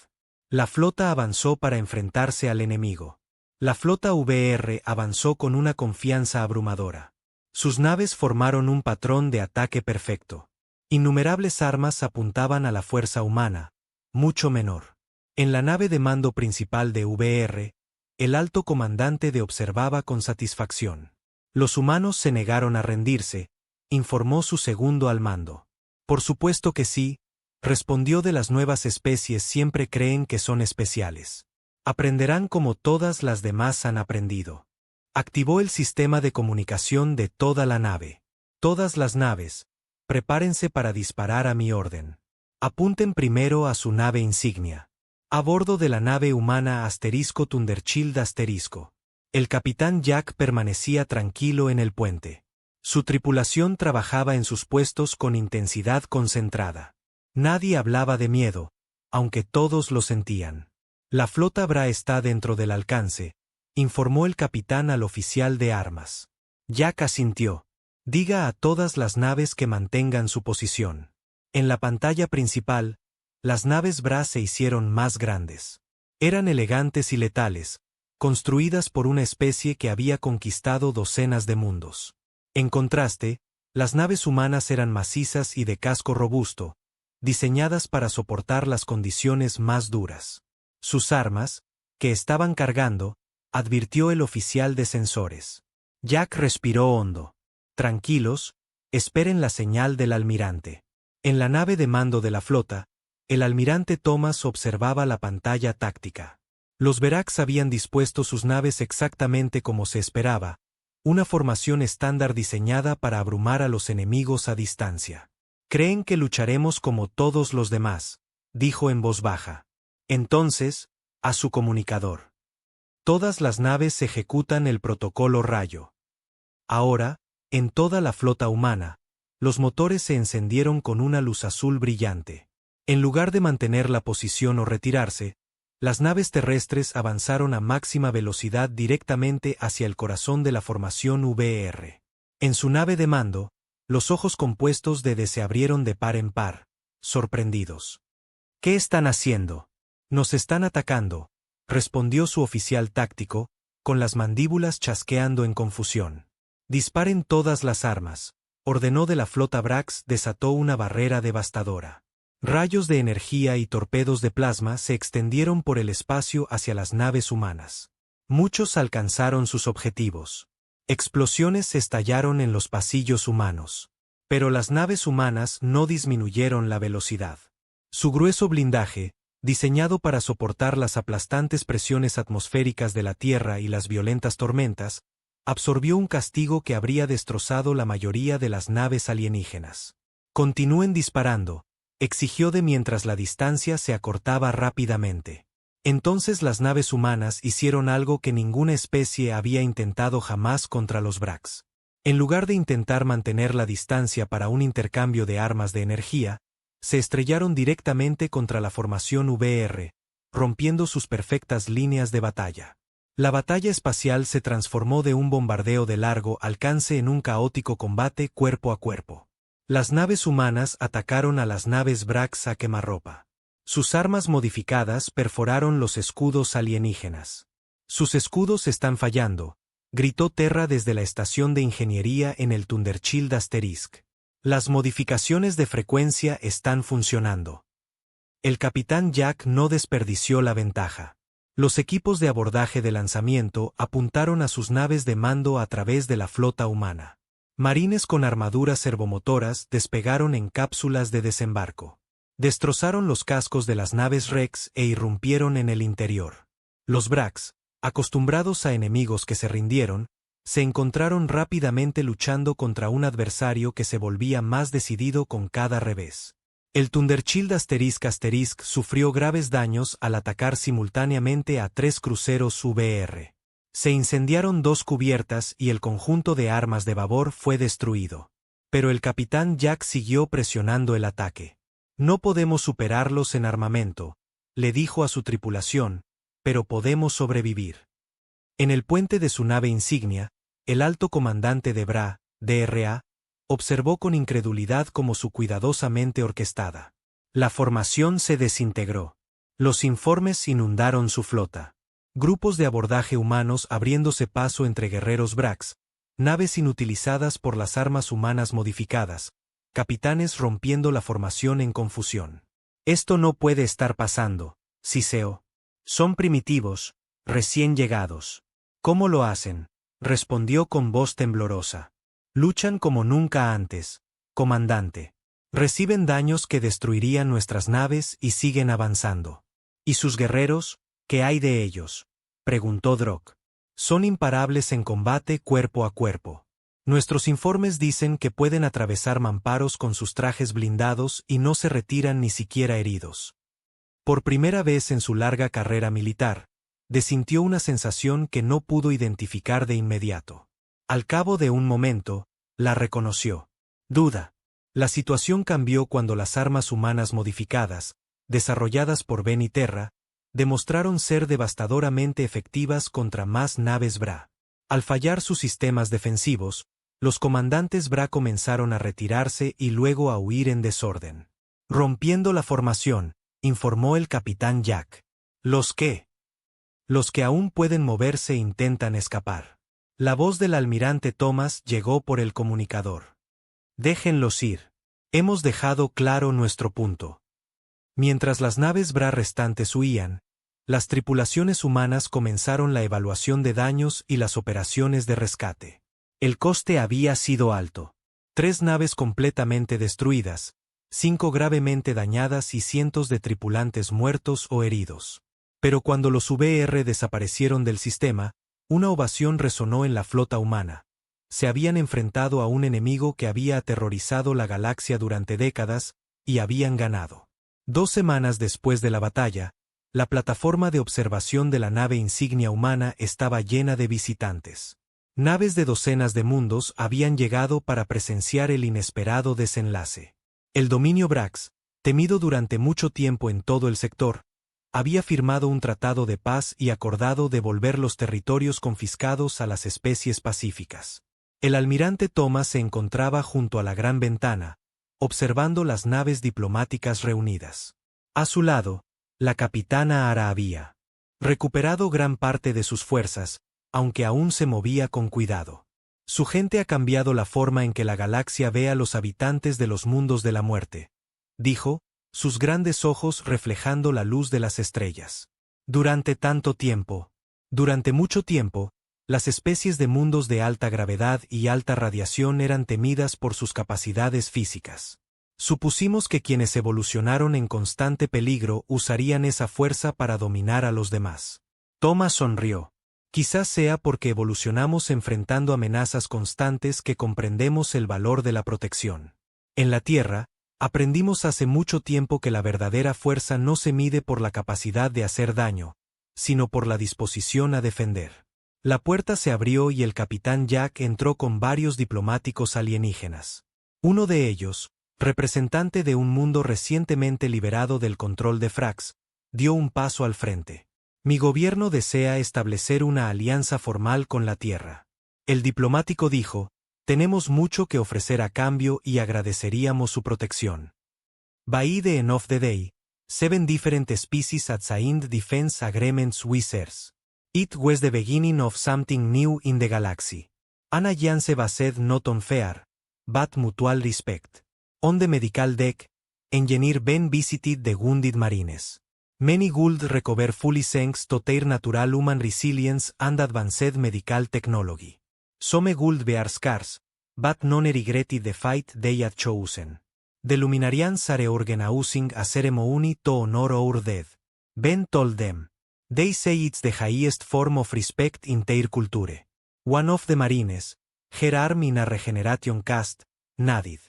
La flota avanzó para enfrentarse al enemigo. La flota VR avanzó con una confianza abrumadora. Sus naves formaron un patrón de ataque perfecto. Innumerables armas apuntaban a la fuerza humana, mucho menor. En la nave de mando principal de VR, el alto comandante observaba con satisfacción. Los humanos se negaron a rendirse, informó su segundo al mando. Por supuesto que sí, respondió. De las nuevas especies siempre creen que son especiales. Aprenderán como todas las demás han aprendido. Activó el sistema de comunicación de toda la nave. Todas las naves, prepárense para disparar a mi orden. Apunten primero a su nave insignia. A bordo de la nave humana *Thundershield *. El capitán Jack permanecía tranquilo en el puente. Su tripulación trabajaba en sus puestos con intensidad concentrada. Nadie hablaba de miedo, aunque todos lo sentían. La flota Bra está dentro del alcance, informó el capitán al oficial de armas. Jack asintió. Diga a todas las naves que mantengan su posición. En la pantalla principal, las naves Bra se hicieron más grandes. Eran elegantes y letales, construidas por una especie que había conquistado docenas de mundos. En contraste, las naves humanas eran macizas y de casco robusto, diseñadas para soportar las condiciones más duras. Sus armas, que estaban cargando, advirtió el oficial de sensores. Jack respiró hondo. Tranquilos, esperen la señal del almirante. En la nave de mando de la flota, el almirante Thomas observaba la pantalla táctica. Los Verax habían dispuesto sus naves exactamente como se esperaba, una formación estándar diseñada para abrumar a los enemigos a distancia. Creen que lucharemos como todos los demás, dijo en voz baja. Entonces, a su comunicador. Todas las naves ejecutan el protocolo Rayo. Ahora, en toda la flota humana, los motores se encendieron con una luz azul brillante. En lugar de mantener la posición o retirarse, las naves terrestres avanzaron a máxima velocidad directamente hacia el corazón de la formación VR. En su nave de mando, los ojos compuestos de D se abrieron de par en par, sorprendidos. ¿Qué están haciendo? Nos están atacando, respondió su oficial táctico, con las mandíbulas chasqueando en confusión. Disparen todas las armas, ordenó. De la flota Brax desató una barrera devastadora. Rayos de energía y torpedos de plasma se extendieron por el espacio hacia las naves humanas. Muchos alcanzaron sus objetivos. Explosiones estallaron en los pasillos humanos. Pero las naves humanas no disminuyeron la velocidad. Su grueso blindaje, diseñado para soportar las aplastantes presiones atmosféricas de la Tierra y las violentas tormentas, absorbió un castigo que habría destrozado la mayoría de las naves alienígenas. Continúen disparando, exigió D mientras la distancia se acortaba rápidamente. Entonces las naves humanas hicieron algo que ninguna especie había intentado jamás contra los Brax. En lugar de intentar mantener la distancia para un intercambio de armas de energía, se estrellaron directamente contra la formación VR, rompiendo sus perfectas líneas de batalla. La batalla espacial se transformó de un bombardeo de largo alcance en un caótico combate cuerpo a cuerpo. Las naves humanas atacaron a las naves Brax a quemarropa. Sus armas modificadas perforaron los escudos alienígenas. Sus escudos están fallando, gritó Terra desde la estación de ingeniería en el Thundershield *. Las modificaciones de frecuencia están funcionando. El capitán Jack no desperdició la ventaja. Los equipos de abordaje de lanzamiento apuntaron a sus naves de mando a través de la flota humana. Marines con armaduras servomotoras despegaron en cápsulas de desembarco. Destrozaron los cascos de las naves Rex e irrumpieron en el interior. Los Brax, acostumbrados a enemigos que se rindieron, se encontraron rápidamente luchando contra un adversario que se volvía más decidido con cada revés. El Thundershield *** sufrió graves daños al atacar simultáneamente a 3 cruceros VR. Se incendiaron 2 cubiertas y el conjunto de armas de babor fue destruido. Pero el capitán Jack siguió presionando el ataque. No podemos superarlos en armamento, le dijo a su tripulación, pero podemos sobrevivir. En el puente de su nave insignia, el alto comandante de BRA, DRA, observó con incredulidad cómo su cuidadosamente orquestada. La formación se desintegró. Los informes inundaron su flota. Grupos de abordaje humanos abriéndose paso entre guerreros Brax, naves inutilizadas por las armas humanas modificadas, capitanes rompiendo la formación en confusión. Esto no puede estar pasando, Siseo. Son primitivos, recién llegados. ¿Cómo lo hacen?, respondió con voz temblorosa. Luchan como nunca antes, comandante. Reciben daños que destruirían nuestras naves y siguen avanzando. ¿Y sus guerreros? ¿Qué hay de ellos?, preguntó Drock. Son imparables en combate cuerpo a cuerpo. Nuestros informes dicen que pueden atravesar mamparos con sus trajes blindados y no se retiran ni siquiera heridos. Por primera vez en su larga carrera militar, sintió una sensación que no pudo identificar de inmediato. Al cabo de un momento, la reconoció. Duda. La situación cambió cuando las armas humanas modificadas, desarrolladas por Ben y Terra, demostraron ser devastadoramente efectivas contra más naves BRA. Al fallar sus sistemas defensivos, los comandantes BRA comenzaron a retirarse y luego a huir en desorden. Rompiendo la formación, informó el capitán Jack. ¿Los qué? Los que aún pueden moverse intentan escapar. La voz del almirante Thomas llegó por el comunicador. Déjenlos ir. Hemos dejado claro nuestro punto. Mientras las naves BRA restantes huían, las tripulaciones humanas comenzaron la evaluación de daños y las operaciones de rescate. El coste había sido alto. 3 naves completamente destruidas, 5 gravemente dañadas y cientos de tripulantes muertos o heridos. Pero cuando los VR desaparecieron del sistema, una ovación resonó en la flota humana. Se habían enfrentado a un enemigo que había aterrorizado la galaxia durante décadas, y habían ganado. 2 semanas después de la batalla, la plataforma de observación de la nave insignia humana estaba llena de visitantes. Naves de docenas de mundos habían llegado para presenciar el inesperado desenlace. El dominio Brax, temido durante mucho tiempo en todo el sector, había firmado un tratado de paz y acordado devolver los territorios confiscados a las especies pacíficas. El almirante Thomas se encontraba junto a la gran ventana, observando las naves diplomáticas reunidas. A su lado, la capitana Ara había recuperado gran parte de sus fuerzas, aunque aún se movía con cuidado. Su gente ha cambiado la forma en que la galaxia ve a los habitantes de los mundos de la muerte, dijo, sus grandes ojos reflejando la luz de las estrellas. Durante mucho tiempo, las especies de mundos de alta gravedad y alta radiación eran temidas por sus capacidades físicas. Supusimos que quienes evolucionaron en constante peligro usarían esa fuerza para dominar a los demás. Thomas sonrió. Quizás sea porque evolucionamos enfrentando amenazas constantes que comprendemos el valor de la protección. En la Tierra, aprendimos hace mucho tiempo que la verdadera fuerza no se mide por la capacidad de hacer daño, sino por la disposición a defender. La puerta se abrió y el capitán Jack entró con varios diplomáticos alienígenas. Uno de ellos, representante de un mundo recientemente liberado del control de Frax, dio un paso al frente. Mi gobierno desea establecer una alianza formal con la Tierra. El diplomático dijo, tenemos mucho que ofrecer a cambio y agradeceríamos su protección. By the end of the day, 7 different species assigned defense agreements with Earth. It was the beginning of something new in the galaxy. An alliance based not on fear, but mutual respect. On the medical deck, Engineer Ben visited the wounded marines. Many would recover fully thanks to their natural human resilience and advanced medical technology. Some would be scarce, but none regretted the fight they had chosen. The Luminarians are organizing a ceremony to honor our dead. Ben told them. They say it's the highest form of respect in their culture. One of the Marines, her arm in a regeneration cast, nodded.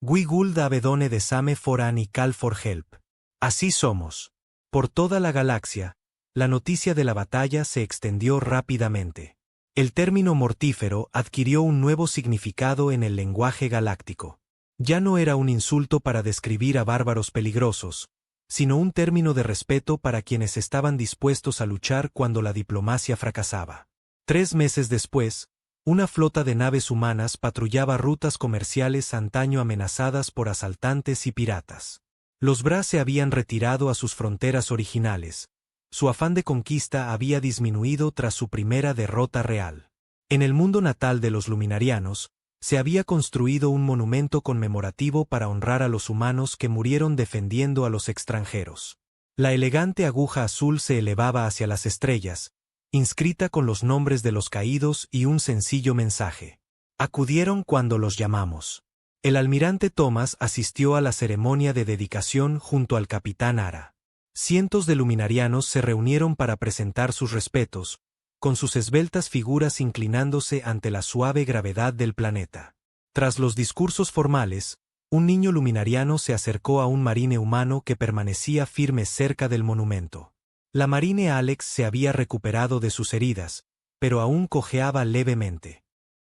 We would have done the same for any call for help. Así somos. Por toda la galaxia, la noticia de la batalla se extendió rápidamente. El término mortífero adquirió un nuevo significado en el lenguaje galáctico. Ya no era un insulto para describir a bárbaros peligrosos, sino un término de respeto para quienes estaban dispuestos a luchar cuando la diplomacia fracasaba. 3 meses después, una flota de naves humanas patrullaba rutas comerciales antaño amenazadas por asaltantes y piratas. Los Bra se habían retirado a sus fronteras originales. Su afán de conquista había disminuido tras su primera derrota real. En el mundo natal de los Luminarianos, se había construido un monumento conmemorativo para honrar a los humanos que murieron defendiendo a los extranjeros. La elegante aguja azul se elevaba hacia las estrellas, inscrita con los nombres de los caídos y un sencillo mensaje. Acudieron cuando los llamamos. El almirante Thomas asistió a la ceremonia de dedicación junto al capitán Ara. Cientos de luminarianos se reunieron para presentar sus respetos, con sus esbeltas figuras inclinándose ante la suave gravedad del planeta. Tras los discursos formales, un niño luminariano se acercó a un marine humano que permanecía firme cerca del monumento. La marine Alex se había recuperado de sus heridas, pero aún cojeaba levemente.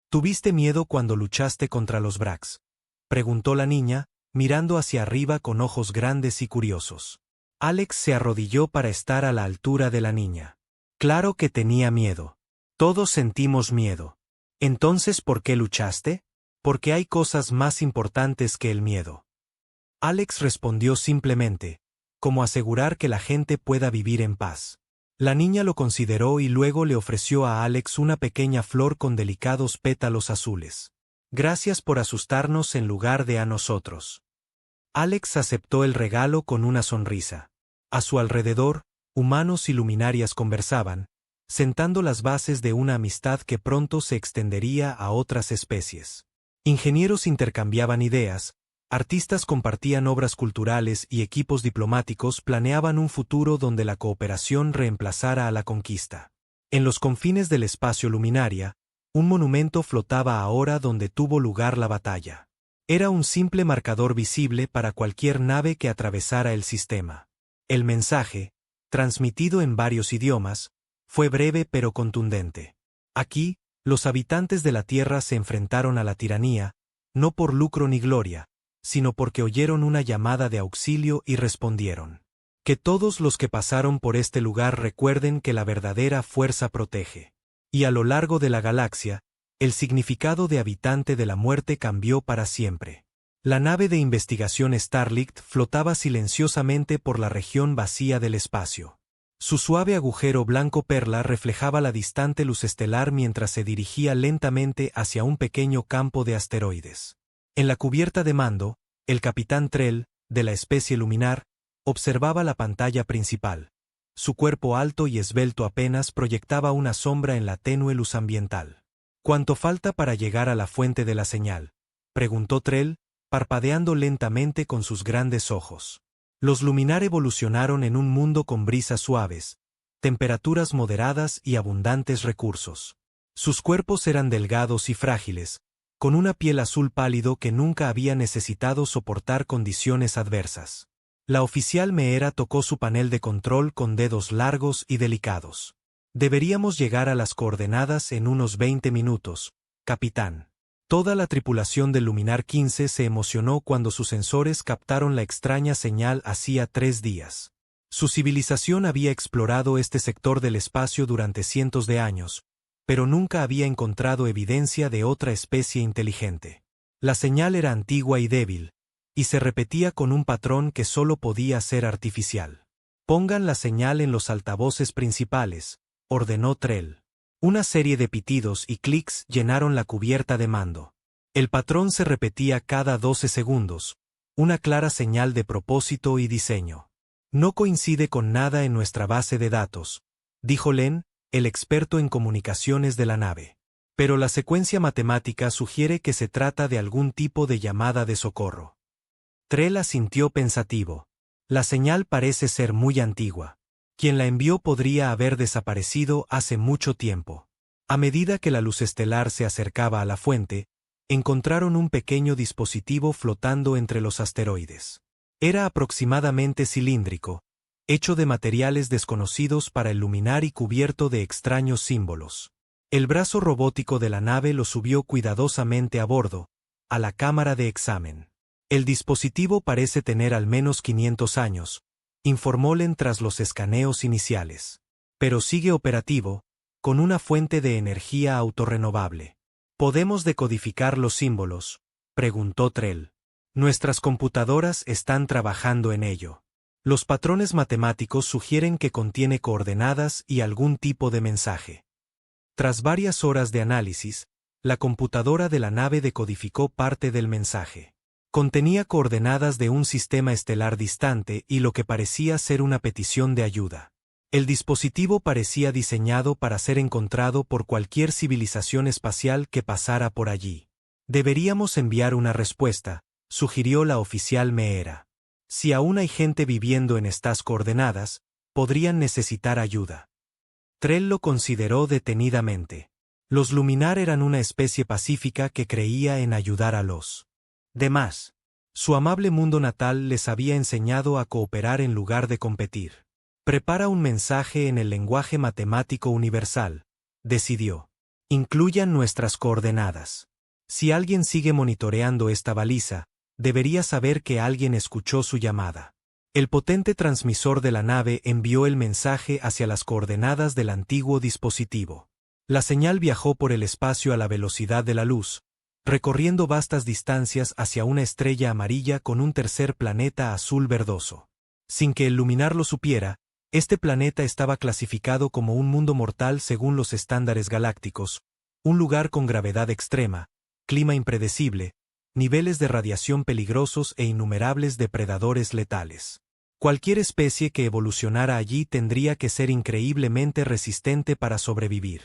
¿Tuviste miedo cuando luchaste contra los Brax?, preguntó la niña, mirando hacia arriba con ojos grandes y curiosos. Alex se arrodilló para estar a la altura de la niña. Claro que tenía miedo. Todos sentimos miedo. Entonces, ¿por qué luchaste? Porque hay cosas más importantes que el miedo. Alex respondió simplemente, como asegurar que la gente pueda vivir en paz. La niña lo consideró y luego le ofreció a Alex una pequeña flor con delicados pétalos azules. Gracias por asustarnos en lugar de a nosotros. Alex aceptó el regalo con una sonrisa. A su alrededor, humanos y luminarias conversaban, sentando las bases de una amistad que pronto se extendería a otras especies. Ingenieros intercambiaban ideas, artistas compartían obras culturales y equipos diplomáticos planeaban un futuro donde la cooperación reemplazara a la conquista. En los confines del espacio luminaria, un monumento flotaba ahora donde tuvo lugar la batalla. Era un simple marcador visible para cualquier nave que atravesara el sistema. El mensaje, transmitido en varios idiomas, fue breve pero contundente. Aquí, los habitantes de la Tierra se enfrentaron a la tiranía, no por lucro ni gloria, sino porque oyeron una llamada de auxilio y respondieron. Que todos los que pasaron por este lugar recuerden que la verdadera fuerza protege. Y a lo largo de la galaxia, el significado de habitante de la muerte cambió para siempre. La nave de investigación Starlight flotaba silenciosamente por la región vacía del espacio. Su suave agujero blanco perla reflejaba la distante luz estelar mientras se dirigía lentamente hacia un pequeño campo de asteroides. En la cubierta de mando, el capitán Trell, de la especie luminar, observaba la pantalla principal. Su cuerpo alto y esbelto apenas proyectaba una sombra en la tenue luz ambiental. ¿Cuánto falta para llegar a la fuente de la señal?, preguntó Trell, parpadeando lentamente con sus grandes ojos. Los luminar evolucionaron en un mundo con brisas suaves, temperaturas moderadas y abundantes recursos. Sus cuerpos eran delgados y frágiles, con una piel azul pálido que nunca había necesitado soportar condiciones adversas. La oficial Meera tocó su panel de control con dedos largos y delicados. Deberíamos llegar a las coordenadas en unos 20 minutos, capitán. Toda la tripulación del Luminar 15 se emocionó cuando sus sensores captaron la extraña señal hacía 3 días. Su civilización había explorado este sector del espacio durante cientos de años, pero nunca había encontrado evidencia de otra especie inteligente. La señal era antigua y débil, y se repetía con un patrón que solo podía ser artificial. Pongan la señal en los altavoces principales, ordenó Trell. Una serie de pitidos y clics llenaron la cubierta de mando. El patrón se repetía cada 12 segundos, una clara señal de propósito y diseño. No coincide con nada en nuestra base de datos, dijo Len, el experto en comunicaciones de la nave. Pero la secuencia matemática sugiere que se trata de algún tipo de llamada de socorro. Trell asintió pensativo. La señal parece ser muy antigua. Quien la envió podría haber desaparecido hace mucho tiempo. A medida que la luz estelar se acercaba a la fuente, encontraron un pequeño dispositivo flotando entre los asteroides. Era aproximadamente cilíndrico, hecho de materiales desconocidos para el luminar y cubierto de extraños símbolos. El brazo robótico de la nave lo subió cuidadosamente a bordo, a la cámara de examen. El dispositivo parece tener al menos 500 años, informó Len tras los escaneos iniciales. Pero sigue operativo, con una fuente de energía autorrenovable. ¿Podemos decodificar los símbolos?, preguntó Trell. Nuestras computadoras están trabajando en ello. Los patrones matemáticos sugieren que contiene coordenadas y algún tipo de mensaje. Tras varias horas de análisis, la computadora de la nave decodificó parte del mensaje. Contenía coordenadas de un sistema estelar distante y lo que parecía ser una petición de ayuda. El dispositivo parecía diseñado para ser encontrado por cualquier civilización espacial que pasara por allí. Deberíamos enviar una respuesta, sugirió la oficial Meera. Si aún hay gente viviendo en estas coordenadas, podrían necesitar ayuda. Trell lo consideró detenidamente. Los Luminar eran una especie pacífica que creía en ayudar a los demás. Su amable mundo natal les había enseñado a cooperar en lugar de competir. Prepara un mensaje en el lenguaje matemático universal, decidió. Incluyan nuestras coordenadas. Si alguien sigue monitoreando esta baliza, debería saber que alguien escuchó su llamada. El potente transmisor de la nave envió el mensaje hacia las coordenadas del antiguo dispositivo. La señal viajó por el espacio a la velocidad de la luz, recorriendo vastas distancias hacia una estrella amarilla con un tercer planeta azul verdoso. Sin que el Luminar lo supiera, este planeta estaba clasificado como un mundo mortal según los estándares galácticos, un lugar con gravedad extrema, clima impredecible, niveles de radiación peligrosos e innumerables depredadores letales. Cualquier especie que evolucionara allí tendría que ser increíblemente resistente para sobrevivir.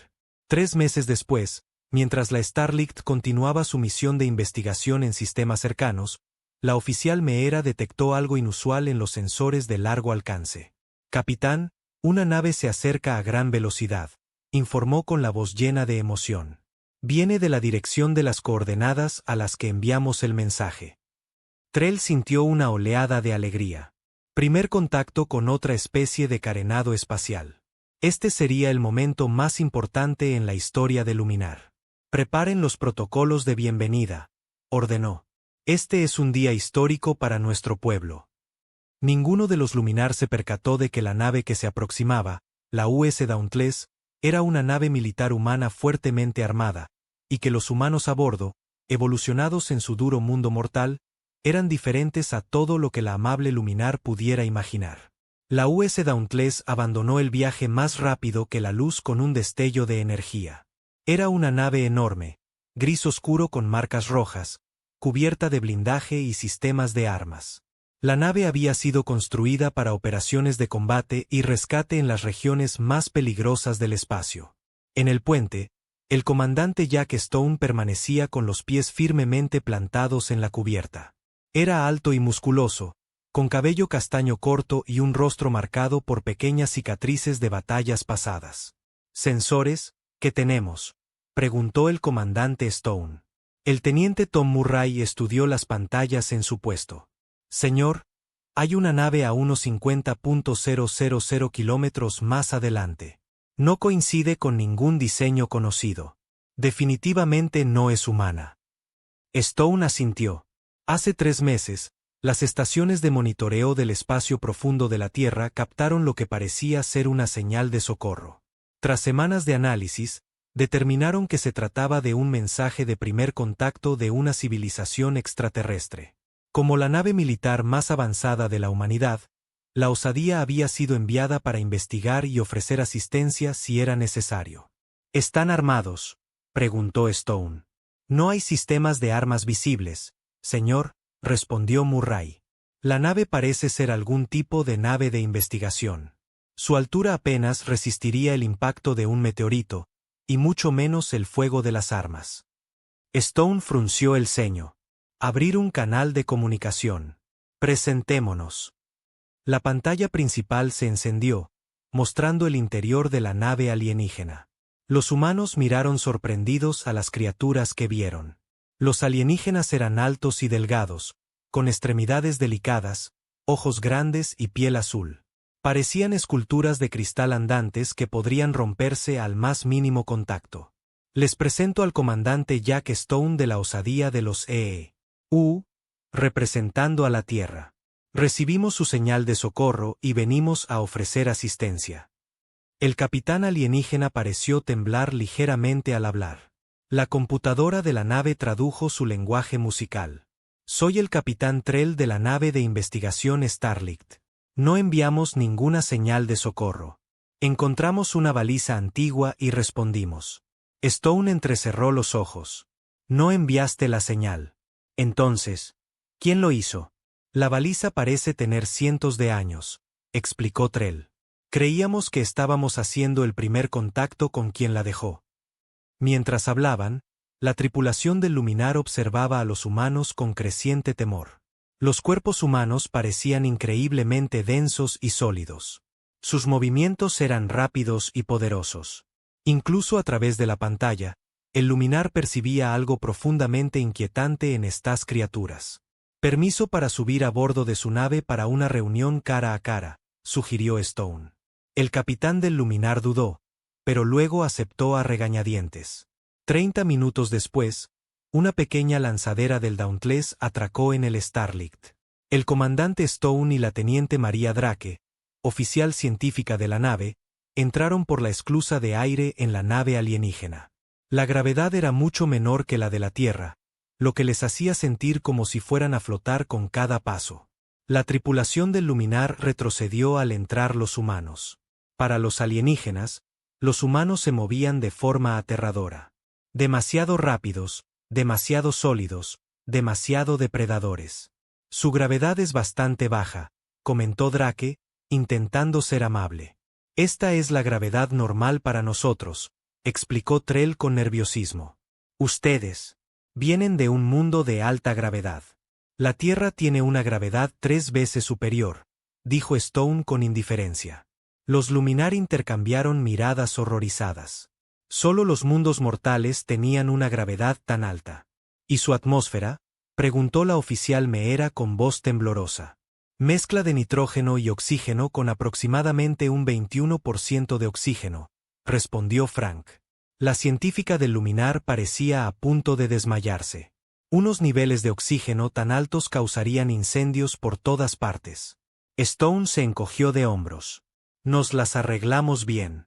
3 meses después, mientras la Starlight continuaba su misión de investigación en sistemas cercanos, la oficial Meera detectó algo inusual en los sensores de largo alcance. «Capitán, una nave se acerca a gran velocidad», informó con la voz llena de emoción. «Viene de la dirección de las coordenadas a las que enviamos el mensaje». Trell sintió una oleada de alegría. Primer contacto con otra especie de carenado espacial. Este sería el momento más importante en la historia de Luminar. «Preparen los protocolos de bienvenida», ordenó. «Este es un día histórico para nuestro pueblo». Ninguno de los Luminar se percató de que la nave que se aproximaba, la US Dauntless, era una nave militar humana fuertemente armada, y que los humanos a bordo, evolucionados en su duro mundo mortal, eran diferentes a todo lo que la amable Luminar pudiera imaginar. La US Dauntless abandonó el viaje más rápido que la luz con un destello de energía. Era una nave enorme, gris oscuro con marcas rojas, cubierta de blindaje y sistemas de armas. La nave había sido construida para operaciones de combate y rescate en las regiones más peligrosas del espacio. En el puente, el comandante Jack Stone permanecía con los pies firmemente plantados en la cubierta. Era alto y musculoso, con cabello castaño corto y un rostro marcado por pequeñas cicatrices de batallas pasadas. «¿Sensores? ¿Qué tenemos?», preguntó el comandante Stone. El teniente Tom Murray estudió las pantallas en su puesto. «Señor, hay una nave a unos 50.000 kilómetros más adelante. No coincide con ningún diseño conocido. Definitivamente no es humana». Stone asintió. Hace 3 meses, las estaciones de monitoreo del espacio profundo de la Tierra captaron lo que parecía ser una señal de socorro. Tras semanas de análisis, determinaron que se trataba de un mensaje de primer contacto de una civilización extraterrestre. Como la nave militar más avanzada de la humanidad, la Osadía había sido enviada para investigar y ofrecer asistencia si era necesario. «¿Están armados?», preguntó Stone. «No hay sistemas de armas visibles, señor», respondió Murray. La nave parece ser algún tipo de nave de investigación. Su altura apenas resistiría el impacto de un meteorito, y mucho menos el fuego de las armas. Stone frunció el ceño. Abrir un canal de comunicación. Presentémonos. La pantalla principal se encendió, mostrando el interior de la nave alienígena. Los humanos miraron sorprendidos a las criaturas que vieron. Los alienígenas eran altos y delgados, con extremidades delicadas, ojos grandes y piel azul. Parecían esculturas de cristal andantes que podrían romperse al más mínimo contacto. Les presento al comandante Jack Stone de la osadía de los E.U., representando a la Tierra. Recibimos su señal de socorro y venimos a ofrecer asistencia. El capitán alienígena pareció temblar ligeramente al hablar. La computadora de la nave tradujo su lenguaje musical. Soy el capitán Trell de la nave de investigación Starlight. No enviamos ninguna señal de socorro. Encontramos una baliza antigua y respondimos. Stone entrecerró los ojos. No enviaste la señal. Entonces, ¿quién lo hizo? La baliza parece tener cientos de años, explicó Trell. Creíamos que estábamos haciendo el primer contacto con quien la dejó. Mientras hablaban, la tripulación del luminar observaba a los humanos con creciente temor. Los cuerpos humanos parecían increíblemente densos y sólidos. Sus movimientos eran rápidos y poderosos. Incluso a través de la pantalla, el luminar percibía algo profundamente inquietante en estas criaturas. Permiso para subir a bordo de su nave para una reunión cara a cara, sugirió Stone. El capitán del luminar dudó, pero luego aceptó a regañadientes. 30 minutos después, una pequeña lanzadera del Dauntless atracó en el Starlight. El comandante Stone y la teniente María Drake, oficial científica de la nave, entraron por la esclusa de aire en la nave alienígena. La gravedad era mucho menor que la de la Tierra, lo que les hacía sentir como si fueran a flotar con cada paso. La tripulación del luminar retrocedió al entrar los humanos. Para los alienígenas, los humanos se movían de forma aterradora. Demasiado rápidos, demasiado sólidos, demasiado depredadores. Su gravedad es bastante baja, comentó Drake, intentando ser amable. Esta es la gravedad normal para nosotros, explicó Trell con nerviosismo. Ustedes vienen de un mundo de alta gravedad. La Tierra tiene una gravedad 3 veces superior, dijo Stone con indiferencia. Los luminar intercambiaron miradas horrorizadas. Solo los mundos mortales tenían una gravedad tan alta. ¿Y su atmósfera? Preguntó la oficial Meera con voz temblorosa. Mezcla de nitrógeno y oxígeno con aproximadamente un 21% de oxígeno, respondió Frank. La científica del luminar parecía a punto de desmayarse. Unos niveles de oxígeno tan altos causarían incendios por todas partes. Stone se encogió de hombros. Nos las arreglamos bien.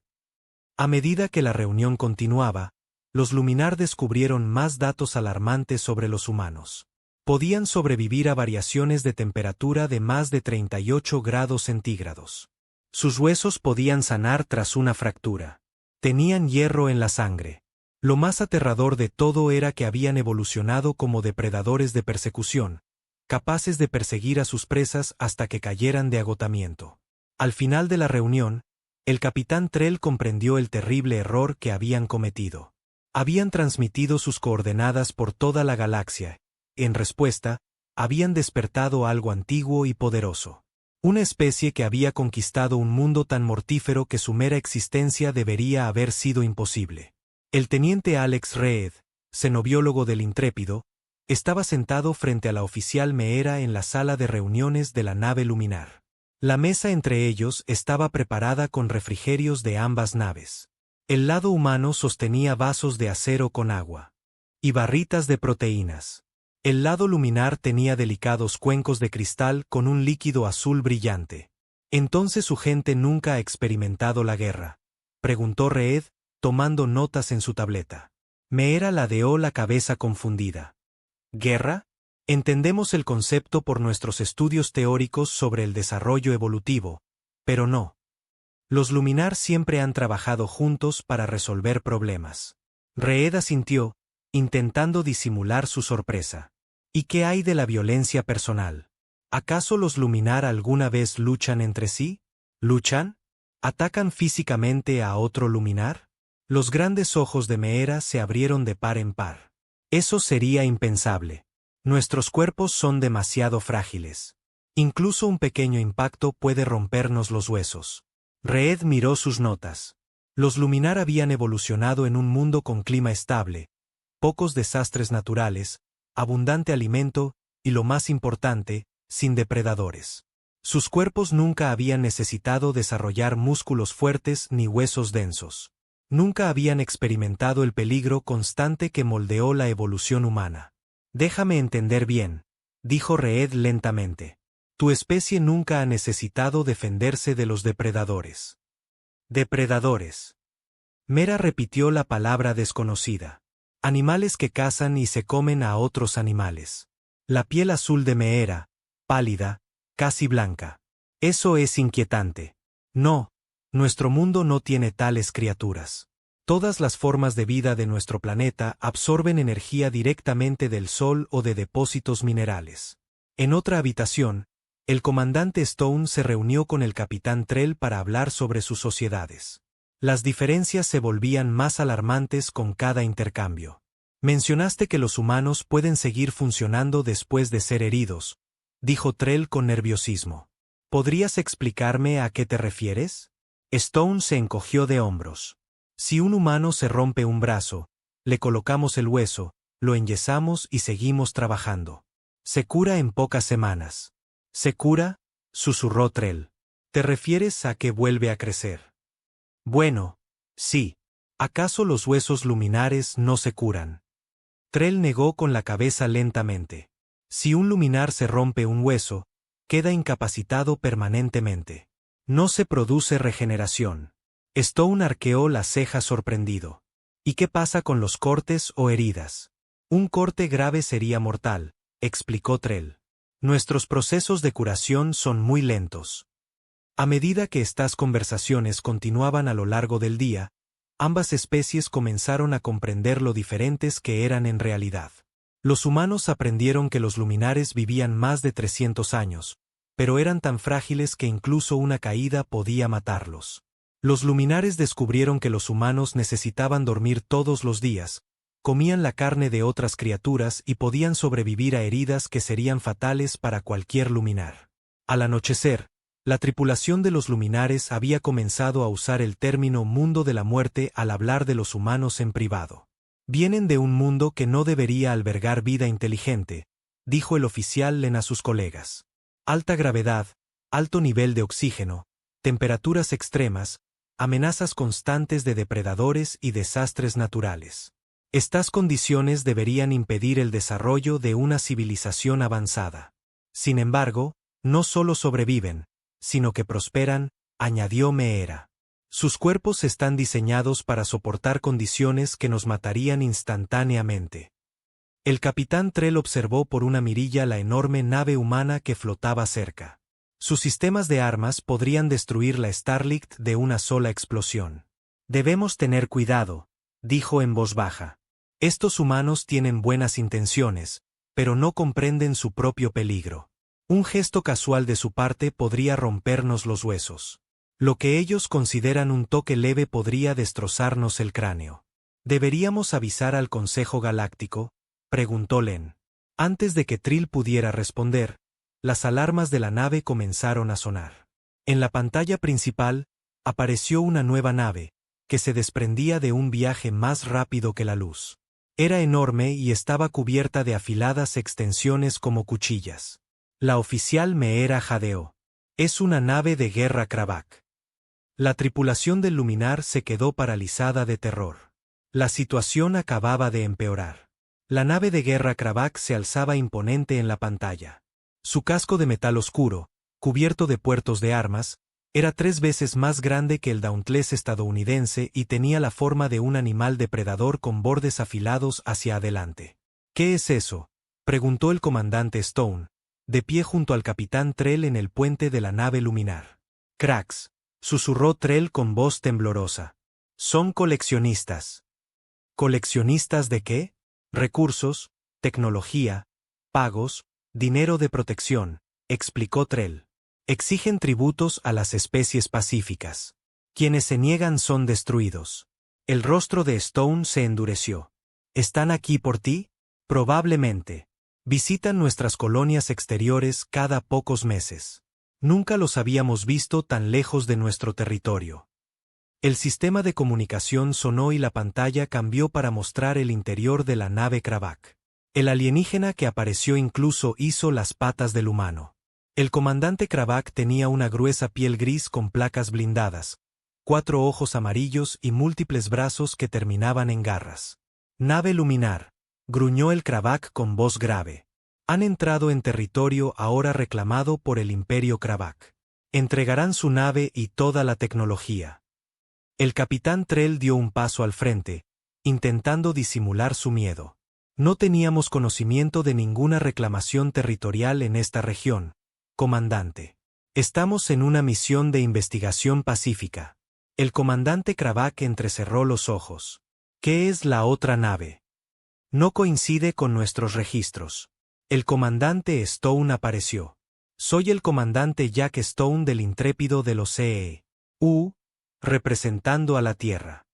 A medida que la reunión continuaba, los luminar descubrieron más datos alarmantes sobre los humanos. Podían sobrevivir a variaciones de temperatura de más de 38 grados centígrados. Sus huesos podían sanar tras una fractura. Tenían hierro en la sangre. Lo más aterrador de todo era que habían evolucionado como depredadores de persecución, capaces de perseguir a sus presas hasta que cayeran de agotamiento. Al final de la reunión, el capitán Trell comprendió el terrible error que habían cometido. Habían transmitido sus coordenadas por toda la galaxia. En respuesta, habían despertado algo antiguo y poderoso. Una especie que había conquistado un mundo tan mortífero que su mera existencia debería haber sido imposible. El teniente Alex Reed, xenobiólogo del Intrépido, estaba sentado frente a la oficial Meera en la sala de reuniones de la nave luminar. La mesa entre ellos estaba preparada con refrigerios de ambas naves. El lado humano sostenía vasos de acero con agua y barritas de proteínas. El lado luminar tenía delicados cuencos de cristal con un líquido azul brillante. ¿Entonces su gente nunca ha experimentado la guerra?, preguntó Reed, tomando notas en su tableta. Meera ladeó la cabeza confundida. ¿Guerra? Entendemos el concepto por nuestros estudios teóricos sobre el desarrollo evolutivo, pero no. Los luminar siempre han trabajado juntos para resolver problemas. Reed asintió, intentando disimular su sorpresa. ¿Y qué hay de la violencia personal? ¿Acaso los Luminar alguna vez luchan entre sí? ¿Luchan? ¿Atacan físicamente a otro Luminar? Los grandes ojos de Meera se abrieron de par en par. Eso sería impensable. Nuestros cuerpos son demasiado frágiles. Incluso un pequeño impacto puede rompernos los huesos. Reed miró sus notas. Los Luminar habían evolucionado en un mundo con clima estable, pocos desastres naturales, abundante alimento y, lo más importante, sin depredadores. Sus cuerpos nunca habían necesitado desarrollar músculos fuertes ni huesos densos. Nunca habían experimentado el peligro constante que moldeó la evolución humana. Déjame entender bien, dijo Reed lentamente. Tu especie nunca ha necesitado defenderse de los depredadores. Depredadores. Meera repitió la palabra desconocida. Animales que cazan y se comen a otros animales. La piel azul de Meera, pálida, casi blanca. Eso es inquietante. No, nuestro mundo no tiene tales criaturas. Todas las formas de vida de nuestro planeta absorben energía directamente del sol o de depósitos minerales. En otra habitación, el comandante Stone se reunió con el capitán Trell para hablar sobre sus sociedades. Las diferencias se volvían más alarmantes con cada intercambio. Mencionaste que los humanos pueden seguir funcionando después de ser heridos, dijo Trell con nerviosismo. ¿Podrías explicarme a qué te refieres? Stone se encogió de hombros. Si un humano se rompe un brazo, le colocamos el hueso, lo enyesamos y seguimos trabajando. Se cura en pocas semanas. ¿Se cura? Susurró Trell. ¿Te refieres a que vuelve a crecer? Bueno, sí. ¿Acaso los huesos luminares no se curan? Trell negó con la cabeza lentamente. Si un luminar se rompe un hueso, queda incapacitado permanentemente. No se produce regeneración. Stone arqueó la ceja sorprendido. ¿Y qué pasa con los cortes o heridas? Un corte grave sería mortal, explicó Trell. Nuestros procesos de curación son muy lentos. A medida que estas conversaciones continuaban a lo largo del día, ambas especies comenzaron a comprender lo diferentes que eran en realidad. Los humanos aprendieron que los luminares vivían más de 300 años, pero eran tan frágiles que incluso una caída podía matarlos. Los luminares descubrieron que los humanos necesitaban dormir todos los días, comían la carne de otras criaturas y podían sobrevivir a heridas que serían fatales para cualquier luminar. Al anochecer, la tripulación de los luminares había comenzado a usar el término mundo de la muerte al hablar de los humanos en privado. Vienen de un mundo que no debería albergar vida inteligente, dijo el oficial Len a sus colegas. Alta gravedad, alto nivel de oxígeno, temperaturas extremas, amenazas constantes de depredadores y desastres naturales. Estas condiciones deberían impedir el desarrollo de una civilización avanzada. Sin embargo, no solo sobreviven, sino que prosperan, añadió Meera. Sus cuerpos están diseñados para soportar condiciones que nos matarían instantáneamente. El capitán Trell observó por una mirilla la enorme nave humana que flotaba cerca. Sus sistemas de armas podrían destruir la Starlight de una sola explosión. Debemos tener cuidado, dijo en voz baja. Estos humanos tienen buenas intenciones, pero no comprenden su propio peligro. Un gesto casual de su parte podría rompernos los huesos. Lo que ellos consideran un toque leve podría destrozarnos el cráneo. ¿Deberíamos avisar al Consejo Galáctico?, preguntó Len. Antes de que Trill pudiera responder, las alarmas de la nave comenzaron a sonar. En la pantalla principal, apareció una nueva nave, que se desprendía de un viaje más rápido que la luz. Era enorme y estaba cubierta de afiladas extensiones como cuchillas. La oficial Meera jadeó. Es una nave de guerra Kravak. La tripulación del luminar se quedó paralizada de terror. La situación acababa de empeorar. La nave de guerra Kravak se alzaba imponente en la pantalla. Su casco de metal oscuro, cubierto de puertos de armas, era 3 veces más grande que el Dauntless estadounidense y tenía la forma de un animal depredador con bordes afilados hacia adelante. ¿Qué es eso?, preguntó el comandante Stone, de pie junto al capitán Trell en el puente de la nave luminar. Cracks, susurró Trell con voz temblorosa. Son coleccionistas. ¿Coleccionistas de qué? Recursos, tecnología, pagos, dinero de protección, explicó Trell. Exigen tributos a las especies pacíficas. Quienes se niegan son destruidos. El rostro de Stone se endureció. ¿Están aquí por ti? Probablemente. Visitan nuestras colonias exteriores cada pocos meses. Nunca los habíamos visto tan lejos de nuestro territorio. El sistema de comunicación sonó y la pantalla cambió para mostrar el interior de la nave Kravak. El alienígena que apareció incluso hizo las patas del humano. El comandante Kravak tenía una gruesa piel gris con placas blindadas, 4 ojos amarillos y múltiples brazos que terminaban en garras. Nave luminar, gruñó el Kravak con voz grave. Han entrado en territorio ahora reclamado por el Imperio Kravak. Entregarán su nave y toda la tecnología. El capitán Trell dio un paso al frente, intentando disimular su miedo. No teníamos conocimiento de ninguna reclamación territorial en esta región, comandante. Estamos en una misión de investigación pacífica. El comandante Kravak entrecerró los ojos. ¿Qué es la otra nave? No coincide con nuestros registros. El comandante Stone apareció. Soy el comandante Jack Stone del Intrépido de los CEU, representando a la Tierra.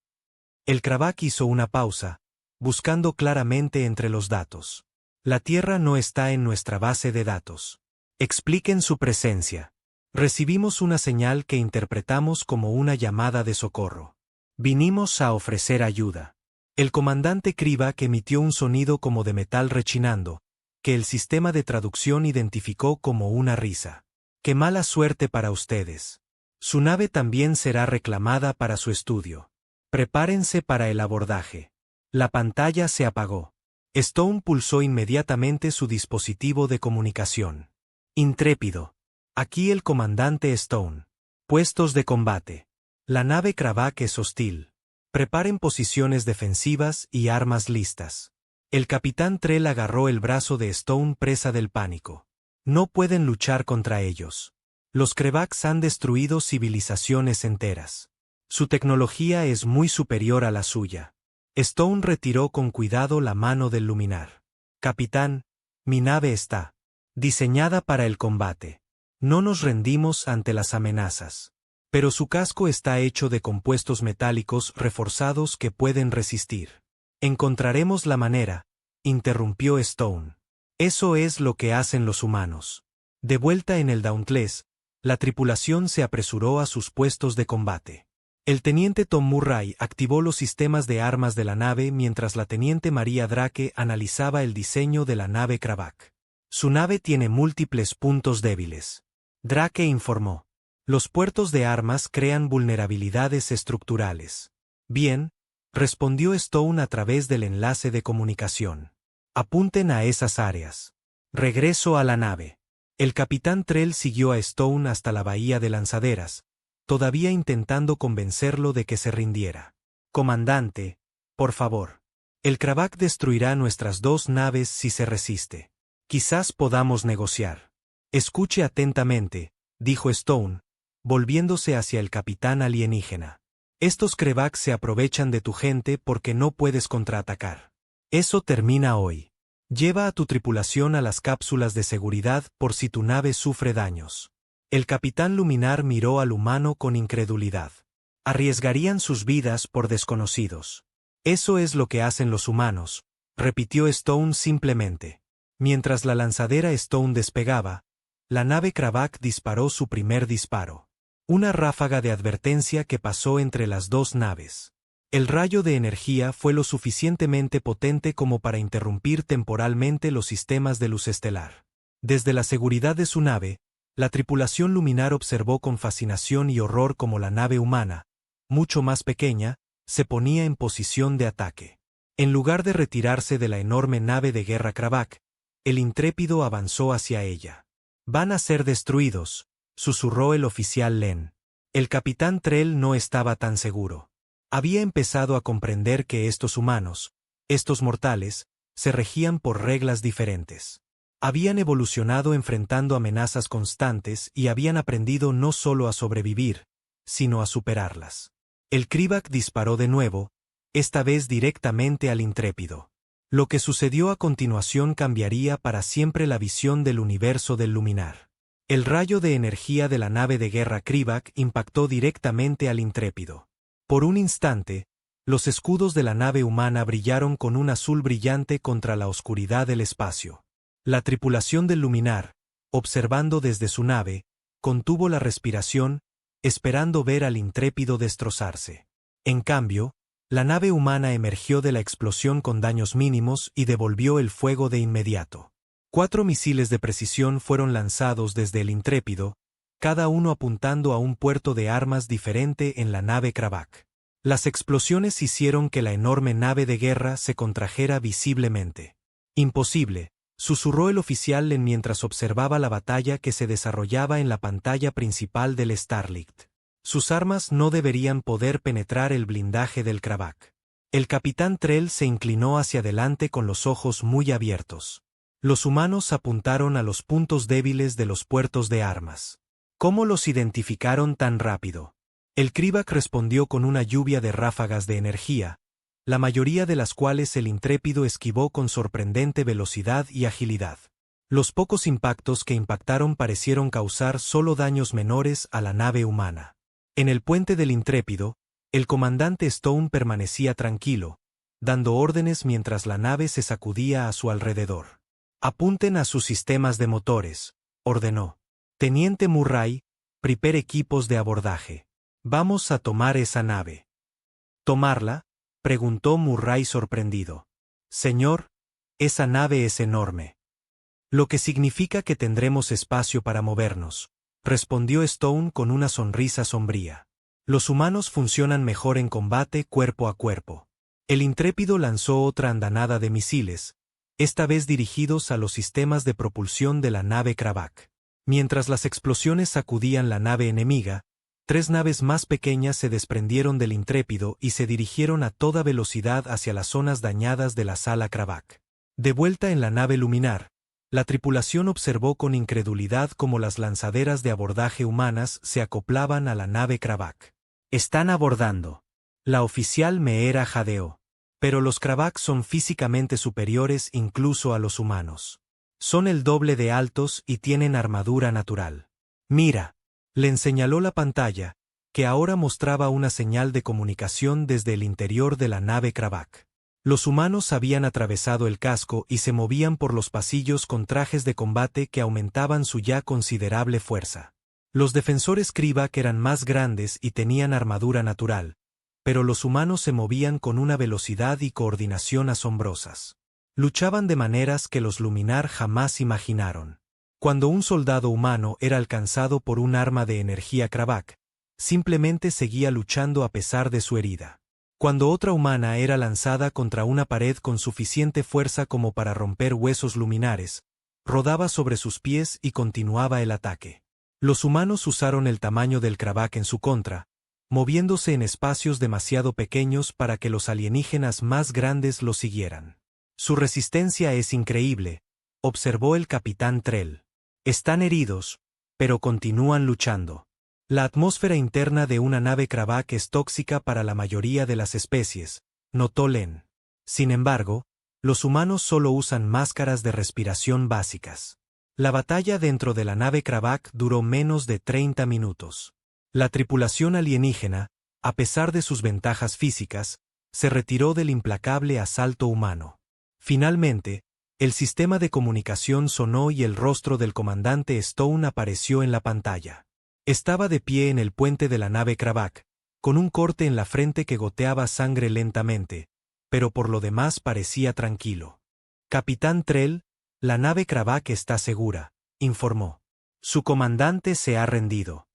El Kravak hizo una pausa, buscando claramente entre los datos. La Tierra no está en nuestra base de datos. Expliquen su presencia. Recibimos una señal que interpretamos como una llamada de socorro. Vinimos a ofrecer ayuda. El comandante Krivak emitió un sonido como de metal rechinando, que el sistema de traducción identificó como una risa. ¡Qué mala suerte para ustedes! Su nave también será reclamada para su estudio. Prepárense para el abordaje. La pantalla se apagó. Stone pulsó inmediatamente su dispositivo de comunicación. Intrépido. Aquí el comandante Stone. Puestos de combate. La nave Kravak es hostil. Preparen posiciones defensivas y armas listas. El capitán Trell agarró el brazo de Stone presa del pánico. No pueden luchar contra ellos. Los Kravaks han destruido civilizaciones enteras. Su tecnología es muy superior a la suya. Stone retiró con cuidado la mano del luminar. Capitán, mi nave está diseñada para el combate. No nos rendimos ante las amenazas. Pero su casco está hecho de compuestos metálicos reforzados que pueden resistir. Encontraremos la manera, interrumpió Stone. Eso es lo que hacen los humanos. De vuelta en el Dauntless, la tripulación se apresuró a sus puestos de combate. El teniente Tom Murray activó los sistemas de armas de la nave mientras la teniente María Drake analizaba el diseño de la nave Kravak. Su nave tiene múltiples puntos débiles. Drake informó. Los puertos de armas crean vulnerabilidades estructurales. Bien, respondió Stone a través del enlace de comunicación. Apunten a esas áreas. Regreso a la nave. El capitán Trell siguió a Stone hasta la bahía de lanzaderas, todavía intentando convencerlo de que se rindiera. Comandante, por favor. El Kravak destruirá nuestras 2 naves si se resiste. Quizás podamos negociar. Escuche atentamente, dijo Stone, volviéndose hacia el capitán alienígena. Estos Kravaks se aprovechan de tu gente porque no puedes contraatacar. Eso termina hoy. Lleva a tu tripulación a las cápsulas de seguridad por si tu nave sufre daños. El capitán Luminar miró al humano con incredulidad. Arriesgarían sus vidas por desconocidos. Eso es lo que hacen los humanos, repitió Stone simplemente. Mientras la lanzadera Stone despegaba, la nave Kravak disparó su primer disparo. Una ráfaga de advertencia que pasó entre las 2 naves. El rayo de energía fue lo suficientemente potente como para interrumpir temporalmente los sistemas de luz estelar. Desde la seguridad de su nave, la tripulación luminar observó con fascinación y horror cómo la nave humana, mucho más pequeña, se ponía en posición de ataque. En lugar de retirarse de la enorme nave de guerra Kravak, el intrépido avanzó hacia ella. Van a ser destruidos, susurró el oficial Len. El capitán Trell no estaba tan seguro. Había empezado a comprender que estos humanos, estos mortales, se regían por reglas diferentes. Habían evolucionado enfrentando amenazas constantes y habían aprendido no solo a sobrevivir, sino a superarlas. El Krivak disparó de nuevo, esta vez directamente al intrépido. Lo que sucedió a continuación cambiaría para siempre la visión del universo del luminar. El rayo de energía de la nave de guerra Krivak impactó directamente al intrépido. Por un instante, los escudos de la nave humana brillaron con un azul brillante contra la oscuridad del espacio. La tripulación del Luminar, observando desde su nave, contuvo la respiración, esperando ver al intrépido destrozarse. En cambio, la nave humana emergió de la explosión con daños mínimos y devolvió el fuego de inmediato. 4 misiles de precisión fueron lanzados desde el intrépido, cada uno apuntando a un puerto de armas diferente en la nave Krabak. Las explosiones hicieron que la enorme nave de guerra se contrajera visiblemente. «Imposible», susurró el oficial mientras observaba la batalla que se desarrollaba en la pantalla principal del Starlight. Sus armas no deberían poder penetrar el blindaje del Krabak. El capitán Trell se inclinó hacia adelante con los ojos muy abiertos. Los humanos apuntaron a los puntos débiles de los puertos de armas. ¿Cómo los identificaron tan rápido? El Krivak respondió con una lluvia de ráfagas de energía, la mayoría de las cuales el intrépido esquivó con sorprendente velocidad y agilidad. Los pocos impactos que impactaron parecieron causar solo daños menores a la nave humana. En el puente del intrépido, el comandante Stone permanecía tranquilo, dando órdenes mientras la nave se sacudía a su alrededor. «Apunten a sus sistemas de motores», ordenó. «Teniente Murray, prepare equipos de abordaje. Vamos a tomar esa nave». «¿Tomarla?», preguntó Murray sorprendido. «Señor, esa nave es enorme». «Lo que significa que tendremos espacio para movernos», respondió Stone con una sonrisa sombría. «Los humanos funcionan mejor en combate cuerpo a cuerpo». El intrépido lanzó otra andanada de misiles, esta vez dirigidos a los sistemas de propulsión de la nave Krabak. Mientras las explosiones sacudían la nave enemiga, 3 naves más pequeñas se desprendieron del intrépido y se dirigieron a toda velocidad hacia las zonas dañadas de la sala Krabak. De vuelta en la nave Luminar, la tripulación observó con incredulidad cómo las lanzaderas de abordaje humanas se acoplaban a la nave Krabak. «Están abordando». La oficial Meera jadeó. «Pero los Krabak son físicamente superiores incluso a los humanos. Son el doble de altos y tienen armadura natural. Mira», le señaló la pantalla, que ahora mostraba una señal de comunicación desde el interior de la nave Krabak. Los humanos habían atravesado el casco y se movían por los pasillos con trajes de combate que aumentaban su ya considerable fuerza. Los defensores Krivak eran más grandes y tenían armadura natural, pero los humanos se movían con una velocidad y coordinación asombrosas. Luchaban de maneras que los Luminar jamás imaginaron. Cuando un soldado humano era alcanzado por un arma de energía Krabak, simplemente seguía luchando a pesar de su herida. Cuando otra humana era lanzada contra una pared con suficiente fuerza como para romper huesos luminares, rodaba sobre sus pies y continuaba el ataque. Los humanos usaron el tamaño del Krabak en su contra, moviéndose en espacios demasiado pequeños para que los alienígenas más grandes los siguieran. «Su resistencia es increíble», observó el capitán Trell. «Están heridos, pero continúan luchando». La atmósfera interna de una nave Krabak es tóxica para la mayoría de las especies, notó Len. Sin embargo, los humanos solo usan máscaras de respiración básicas. La batalla dentro de la nave Krabak duró menos de 30 minutos. La tripulación alienígena, a pesar de sus ventajas físicas, se retiró del implacable asalto humano. Finalmente, el sistema de comunicación sonó y el rostro del comandante Stone apareció en la pantalla. Estaba de pie en el puente de la nave Krabak, con un corte en la frente que goteaba sangre lentamente, pero por lo demás parecía tranquilo. «Capitán Trell, la nave Krabak está segura», informó. «Su comandante se ha rendido».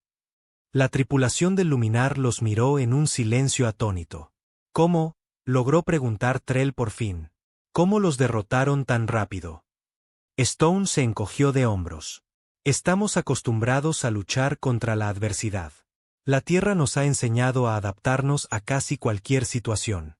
La tripulación del Luminar los miró en un silencio atónito. «¿Cómo?», logró preguntar Trell por fin. «¿Cómo los derrotaron tan rápido?». Stone se encogió de hombros. «Estamos acostumbrados a luchar contra la adversidad. La Tierra nos ha enseñado a adaptarnos a casi cualquier situación».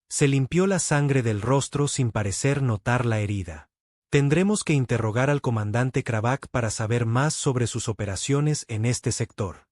Se limpió la sangre del rostro sin parecer notar la herida. «Tendremos que interrogar al comandante Krabak para saber más sobre sus operaciones en este sector».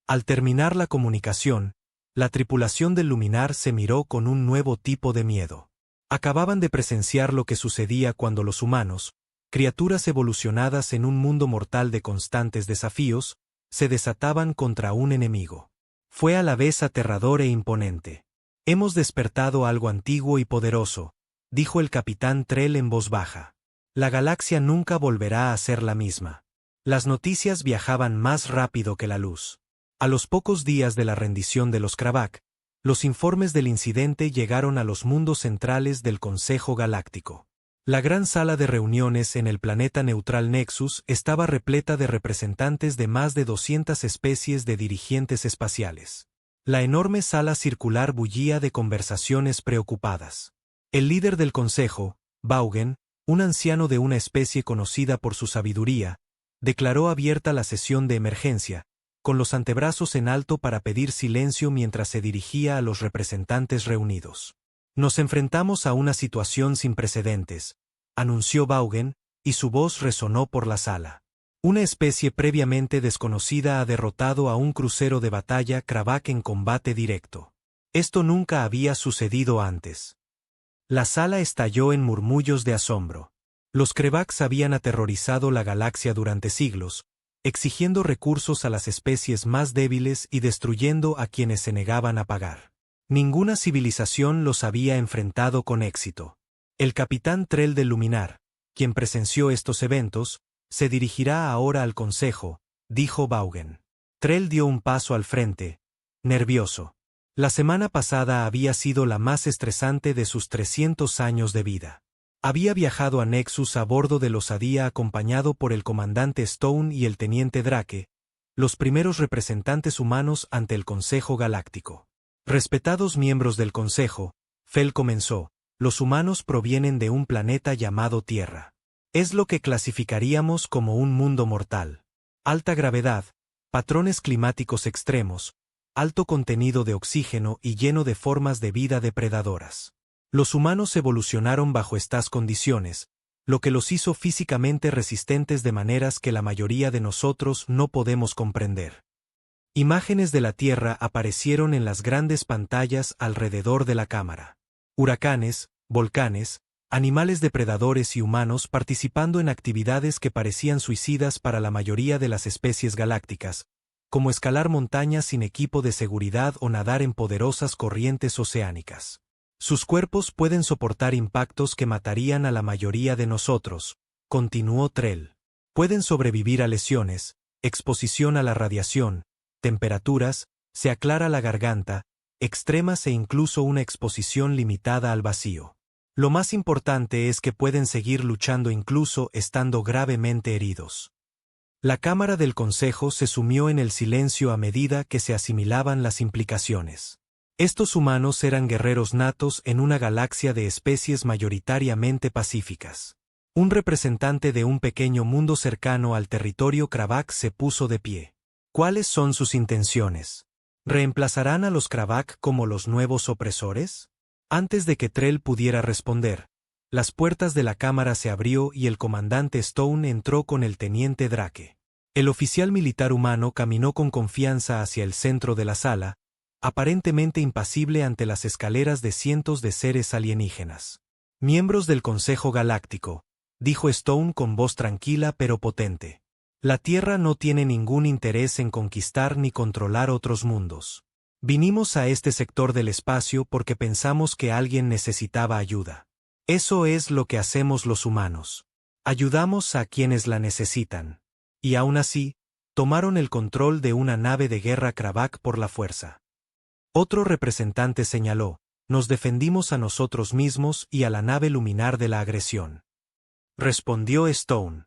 Al terminar la comunicación, la tripulación del Luminar se miró con un nuevo tipo de miedo. Acababan de presenciar lo que sucedía cuando los humanos, criaturas evolucionadas en un mundo mortal de constantes desafíos, se desataban contra un enemigo. Fue a la vez aterrador e imponente. «Hemos despertado algo antiguo y poderoso», dijo el capitán Trell en voz baja. «La galaxia nunca volverá a ser la misma». Las noticias viajaban más rápido que la luz. A los pocos días de la rendición de los Kravak, los informes del incidente llegaron a los mundos centrales del Consejo Galáctico. La gran sala de reuniones en el planeta neutral Nexus estaba repleta de representantes de más de 200 especies de dirigentes espaciales. La enorme sala circular bullía de conversaciones preocupadas. El líder del consejo, Vaugen, un anciano de una especie conocida por su sabiduría, declaró abierta la sesión de emergencia, con los antebrazos en alto para pedir silencio mientras se dirigía a los representantes reunidos. «Nos enfrentamos a una situación sin precedentes», anunció Vaugen, y su voz resonó por la sala. «Una especie previamente desconocida ha derrotado a un crucero de batalla Kravak en combate directo. Esto nunca había sucedido antes». La sala estalló en murmullos de asombro. Los Kravaks habían aterrorizado la galaxia durante siglos, exigiendo recursos a las especies más débiles y destruyendo a quienes se negaban a pagar. Ninguna civilización los había enfrentado con éxito. El capitán Trell del Luminar, quien presenció estos eventos, se dirigirá ahora al consejo, dijo Vaugen. Trell dio un paso al frente, nervioso. La semana pasada había sido la más estresante de sus 300 años de vida. Había viajado a Nexus a bordo del Osadía acompañado por el comandante Stone y el teniente Drake, los primeros representantes humanos ante el Consejo Galáctico. Respetados miembros del Consejo, Fel comenzó, los humanos provienen de un planeta llamado Tierra. Es lo que clasificaríamos como un mundo mortal. Alta gravedad, patrones climáticos extremos, alto contenido de oxígeno y lleno de formas de vida depredadoras. Los humanos evolucionaron bajo estas condiciones, lo que los hizo físicamente resistentes de maneras que la mayoría de nosotros no podemos comprender. Imágenes de la Tierra aparecieron en las grandes pantallas alrededor de la cámara. Huracanes, volcanes, animales depredadores y humanos participando en actividades que parecían suicidas para la mayoría de las especies galácticas, como escalar montañas sin equipo de seguridad o nadar en poderosas corrientes oceánicas. Sus cuerpos pueden soportar impactos que matarían a la mayoría de nosotros, continuó Trell. Pueden sobrevivir a lesiones, exposición a la radiación, temperaturas, se aclara la garganta, extremas e incluso una exposición limitada al vacío. Lo más importante es que pueden seguir luchando incluso estando gravemente heridos. La Cámara del Consejo se sumió en el silencio a medida que se asimilaban las implicaciones. Estos humanos eran guerreros natos en una galaxia de especies mayoritariamente pacíficas. Un representante de un pequeño mundo cercano al territorio Kravak se puso de pie. ¿Cuáles son sus intenciones? ¿Reemplazarán a los Kravak como los nuevos opresores? Antes de que Trell pudiera responder, las puertas de la cámara se abrió y el comandante Stone entró con el teniente Drake. El oficial militar humano caminó con confianza hacia el centro de la sala, aparentemente impasible ante las escaleras de cientos de seres alienígenas. Miembros del Consejo Galáctico, dijo Stone con voz tranquila pero potente. La Tierra no tiene ningún interés en conquistar ni controlar otros mundos. Vinimos a este sector del espacio porque pensamos que alguien necesitaba ayuda. Eso es lo que hacemos los humanos. Ayudamos a quienes la necesitan. Y aún así, tomaron el control de una nave de guerra Kravak por la fuerza. Otro representante señaló, nos defendimos a nosotros mismos y a la nave luminar de la agresión. Respondió Stone.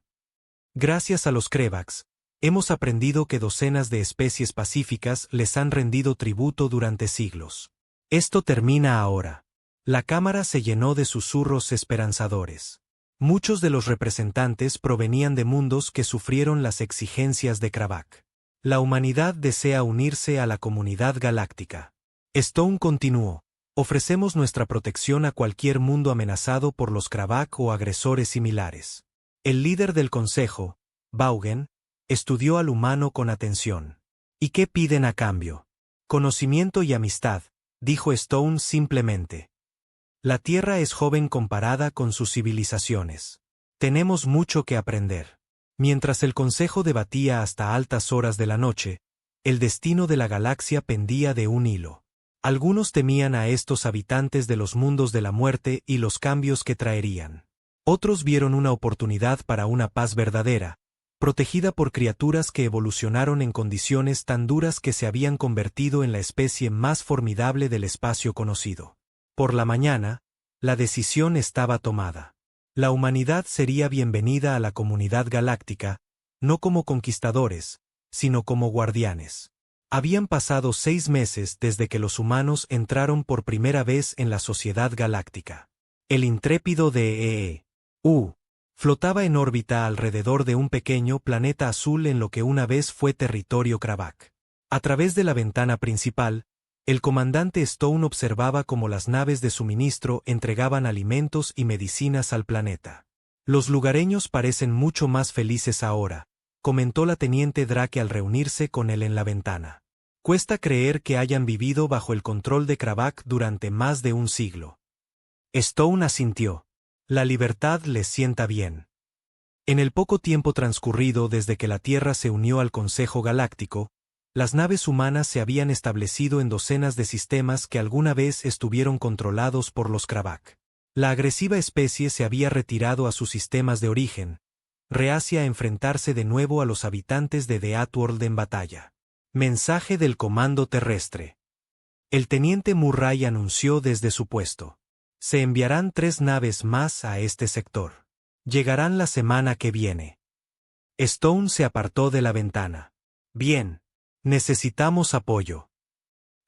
Gracias a los Kravaks, hemos aprendido que docenas de especies pacíficas les han rendido tributo durante siglos. Esto termina ahora. La cámara se llenó de susurros esperanzadores. Muchos de los representantes provenían de mundos que sufrieron las exigencias de Kravak. La humanidad desea unirse a la comunidad galáctica. Stone continuó, ofrecemos nuestra protección a cualquier mundo amenazado por los Kravak o agresores similares. El líder del consejo, Vaugen, estudió al humano con atención. ¿Y qué piden a cambio? Conocimiento y amistad, dijo Stone simplemente. La Tierra es joven comparada con sus civilizaciones. Tenemos mucho que aprender. Mientras el consejo debatía hasta altas horas de la noche, el destino de la galaxia pendía de un hilo. Algunos temían a estos habitantes de los mundos de la muerte y los cambios que traerían. Otros vieron una oportunidad para una paz verdadera, protegida por criaturas que evolucionaron en condiciones tan duras que se habían convertido en la especie más formidable del espacio conocido. Por la mañana, la decisión estaba tomada. La humanidad sería bienvenida a la comunidad galáctica, no como conquistadores, sino como guardianes. Habían pasado 6 meses desde que los humanos entraron por primera vez en la sociedad galáctica. El intrépido DEE-U flotaba en órbita alrededor de un pequeño planeta azul en lo que una vez fue territorio Kravak. A través de la ventana principal, el comandante Stone observaba cómo las naves de suministro entregaban alimentos y medicinas al planeta. Los lugareños parecen mucho más felices ahora, comentó la teniente Drake al reunirse con él en la ventana. Cuesta creer que hayan vivido bajo el control de Kravak durante más de un siglo. Stone asintió. La libertad les sienta bien. En el poco tiempo transcurrido desde que la Tierra se unió al Consejo Galáctico, las naves humanas se habían establecido en docenas de sistemas que alguna vez estuvieron controlados por los Kravak. La agresiva especie se había retirado a sus sistemas de origen, reacia a enfrentarse de nuevo a los habitantes de The Outworld en batalla. Mensaje del Comando Terrestre. El teniente Murray anunció desde su puesto. Se enviarán 3 naves más a este sector. Llegarán la semana que viene. Stone se apartó de la ventana. Bien. Necesitamos apoyo.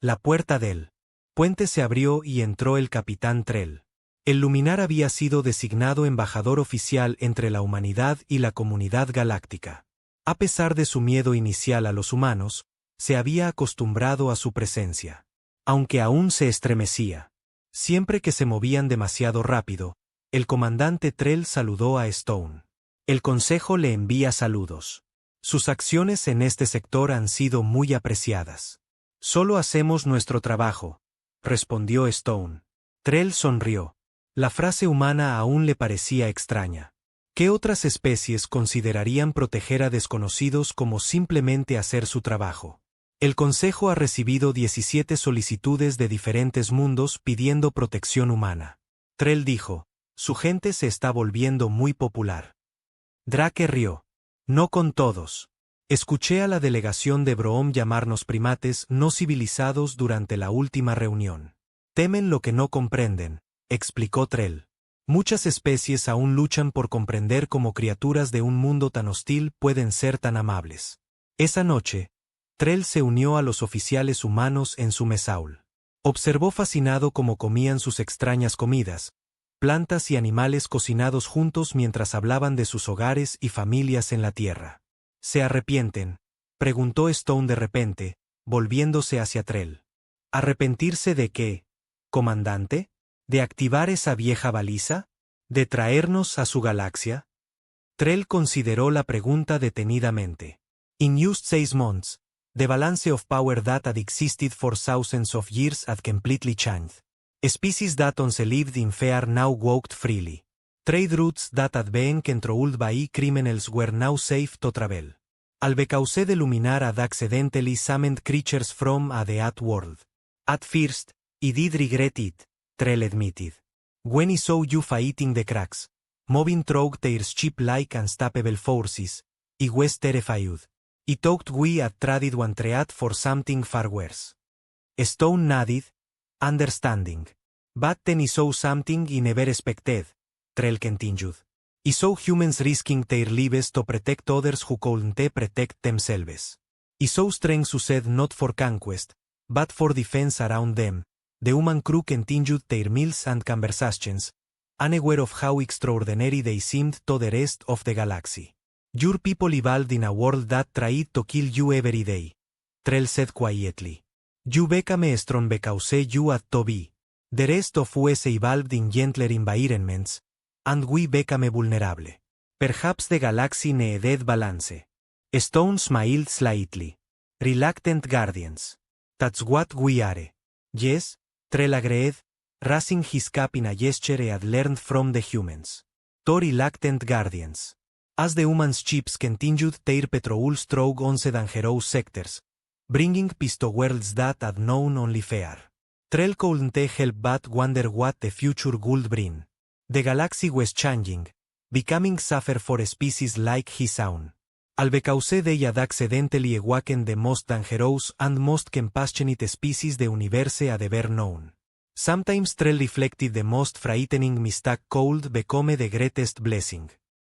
La puerta del puente se abrió y entró el capitán Trell. El Luminar había sido designado embajador oficial entre la humanidad y la comunidad galáctica. A pesar de su miedo inicial a los humanos, se había acostumbrado a su presencia. Aunque aún se estremecía. Siempre que se movían demasiado rápido, el comandante Trell saludó a Stone. El consejo le envía saludos. Sus acciones en este sector han sido muy apreciadas. Solo hacemos nuestro trabajo, respondió Stone. Trell sonrió. La frase humana aún le parecía extraña. ¿Qué otras especies considerarían proteger a desconocidos como simplemente hacer su trabajo? El Consejo ha recibido 17 solicitudes de diferentes mundos pidiendo protección humana. Trell dijo, su gente se está volviendo muy popular. Drake rió. No con todos. Escuché a la delegación de Broom llamarnos primates no civilizados durante la última reunión. Temen lo que no comprenden, explicó Trell. Muchas especies aún luchan por comprender cómo criaturas de un mundo tan hostil pueden ser tan amables. Esa noche, Trell se unió a los oficiales humanos en su mesaul. Observó fascinado cómo comían sus extrañas comidas, plantas y animales cocinados juntos mientras hablaban de sus hogares y familias en la Tierra. ¿Se arrepienten?, preguntó Stone de repente, volviéndose hacia Trell. ¿Arrepentirse de qué, comandante? ¿De activar esa vieja baliza? ¿De traernos a su galaxia? Trell consideró la pregunta detenidamente. In just 6 months, the balance of power that had existed for thousands of years had completely changed. Species that once lived in fear now walked freely. Trade routes that had been controlled by criminals were now safe to travel. Al because the Luminar had accidentally summoned creatures from the Outworld. At first, I did regret it, Trell admitted. When I saw you fighting the cracks, moving through their ship like unstoppable forces, I was terrified. I thought we had traded one threat for something far worse. Stone nodded, understanding. But then I saw something I never expected, Trell continued. I saw humans risking their lives to protect others who couldn't protect themselves. I saw strength used not for conquest, but for defense around them. The human crew continued their meals and conversations, unaware of how extraordinary they seemed to the rest of the galaxy. Your people evolved in a world that tried to kill you every day, Trell said quietly. You became strong because you had to be. The rest of us evolved in gentler environments, and we became vulnerable. Perhaps the galaxy needed balance. Stone smiled slightly. Reluctant guardians. That's what we are. Yes, Trell agreed, raising his cap in a gesture he had learned from the humans. Tori lactent guardians. As the humans ships continued their patrol through 11 dangerous sectors, bringing peace to worlds that had known only fear. Trell couldn't help but wonder what the future would bring. The galaxy was changing, becoming safer for species like his own. All because they had accidentally awakened the most dangerous and most compassionate species the universe had ever known. Sometimes Trell reflected the most frightening mistake could become the greatest blessing.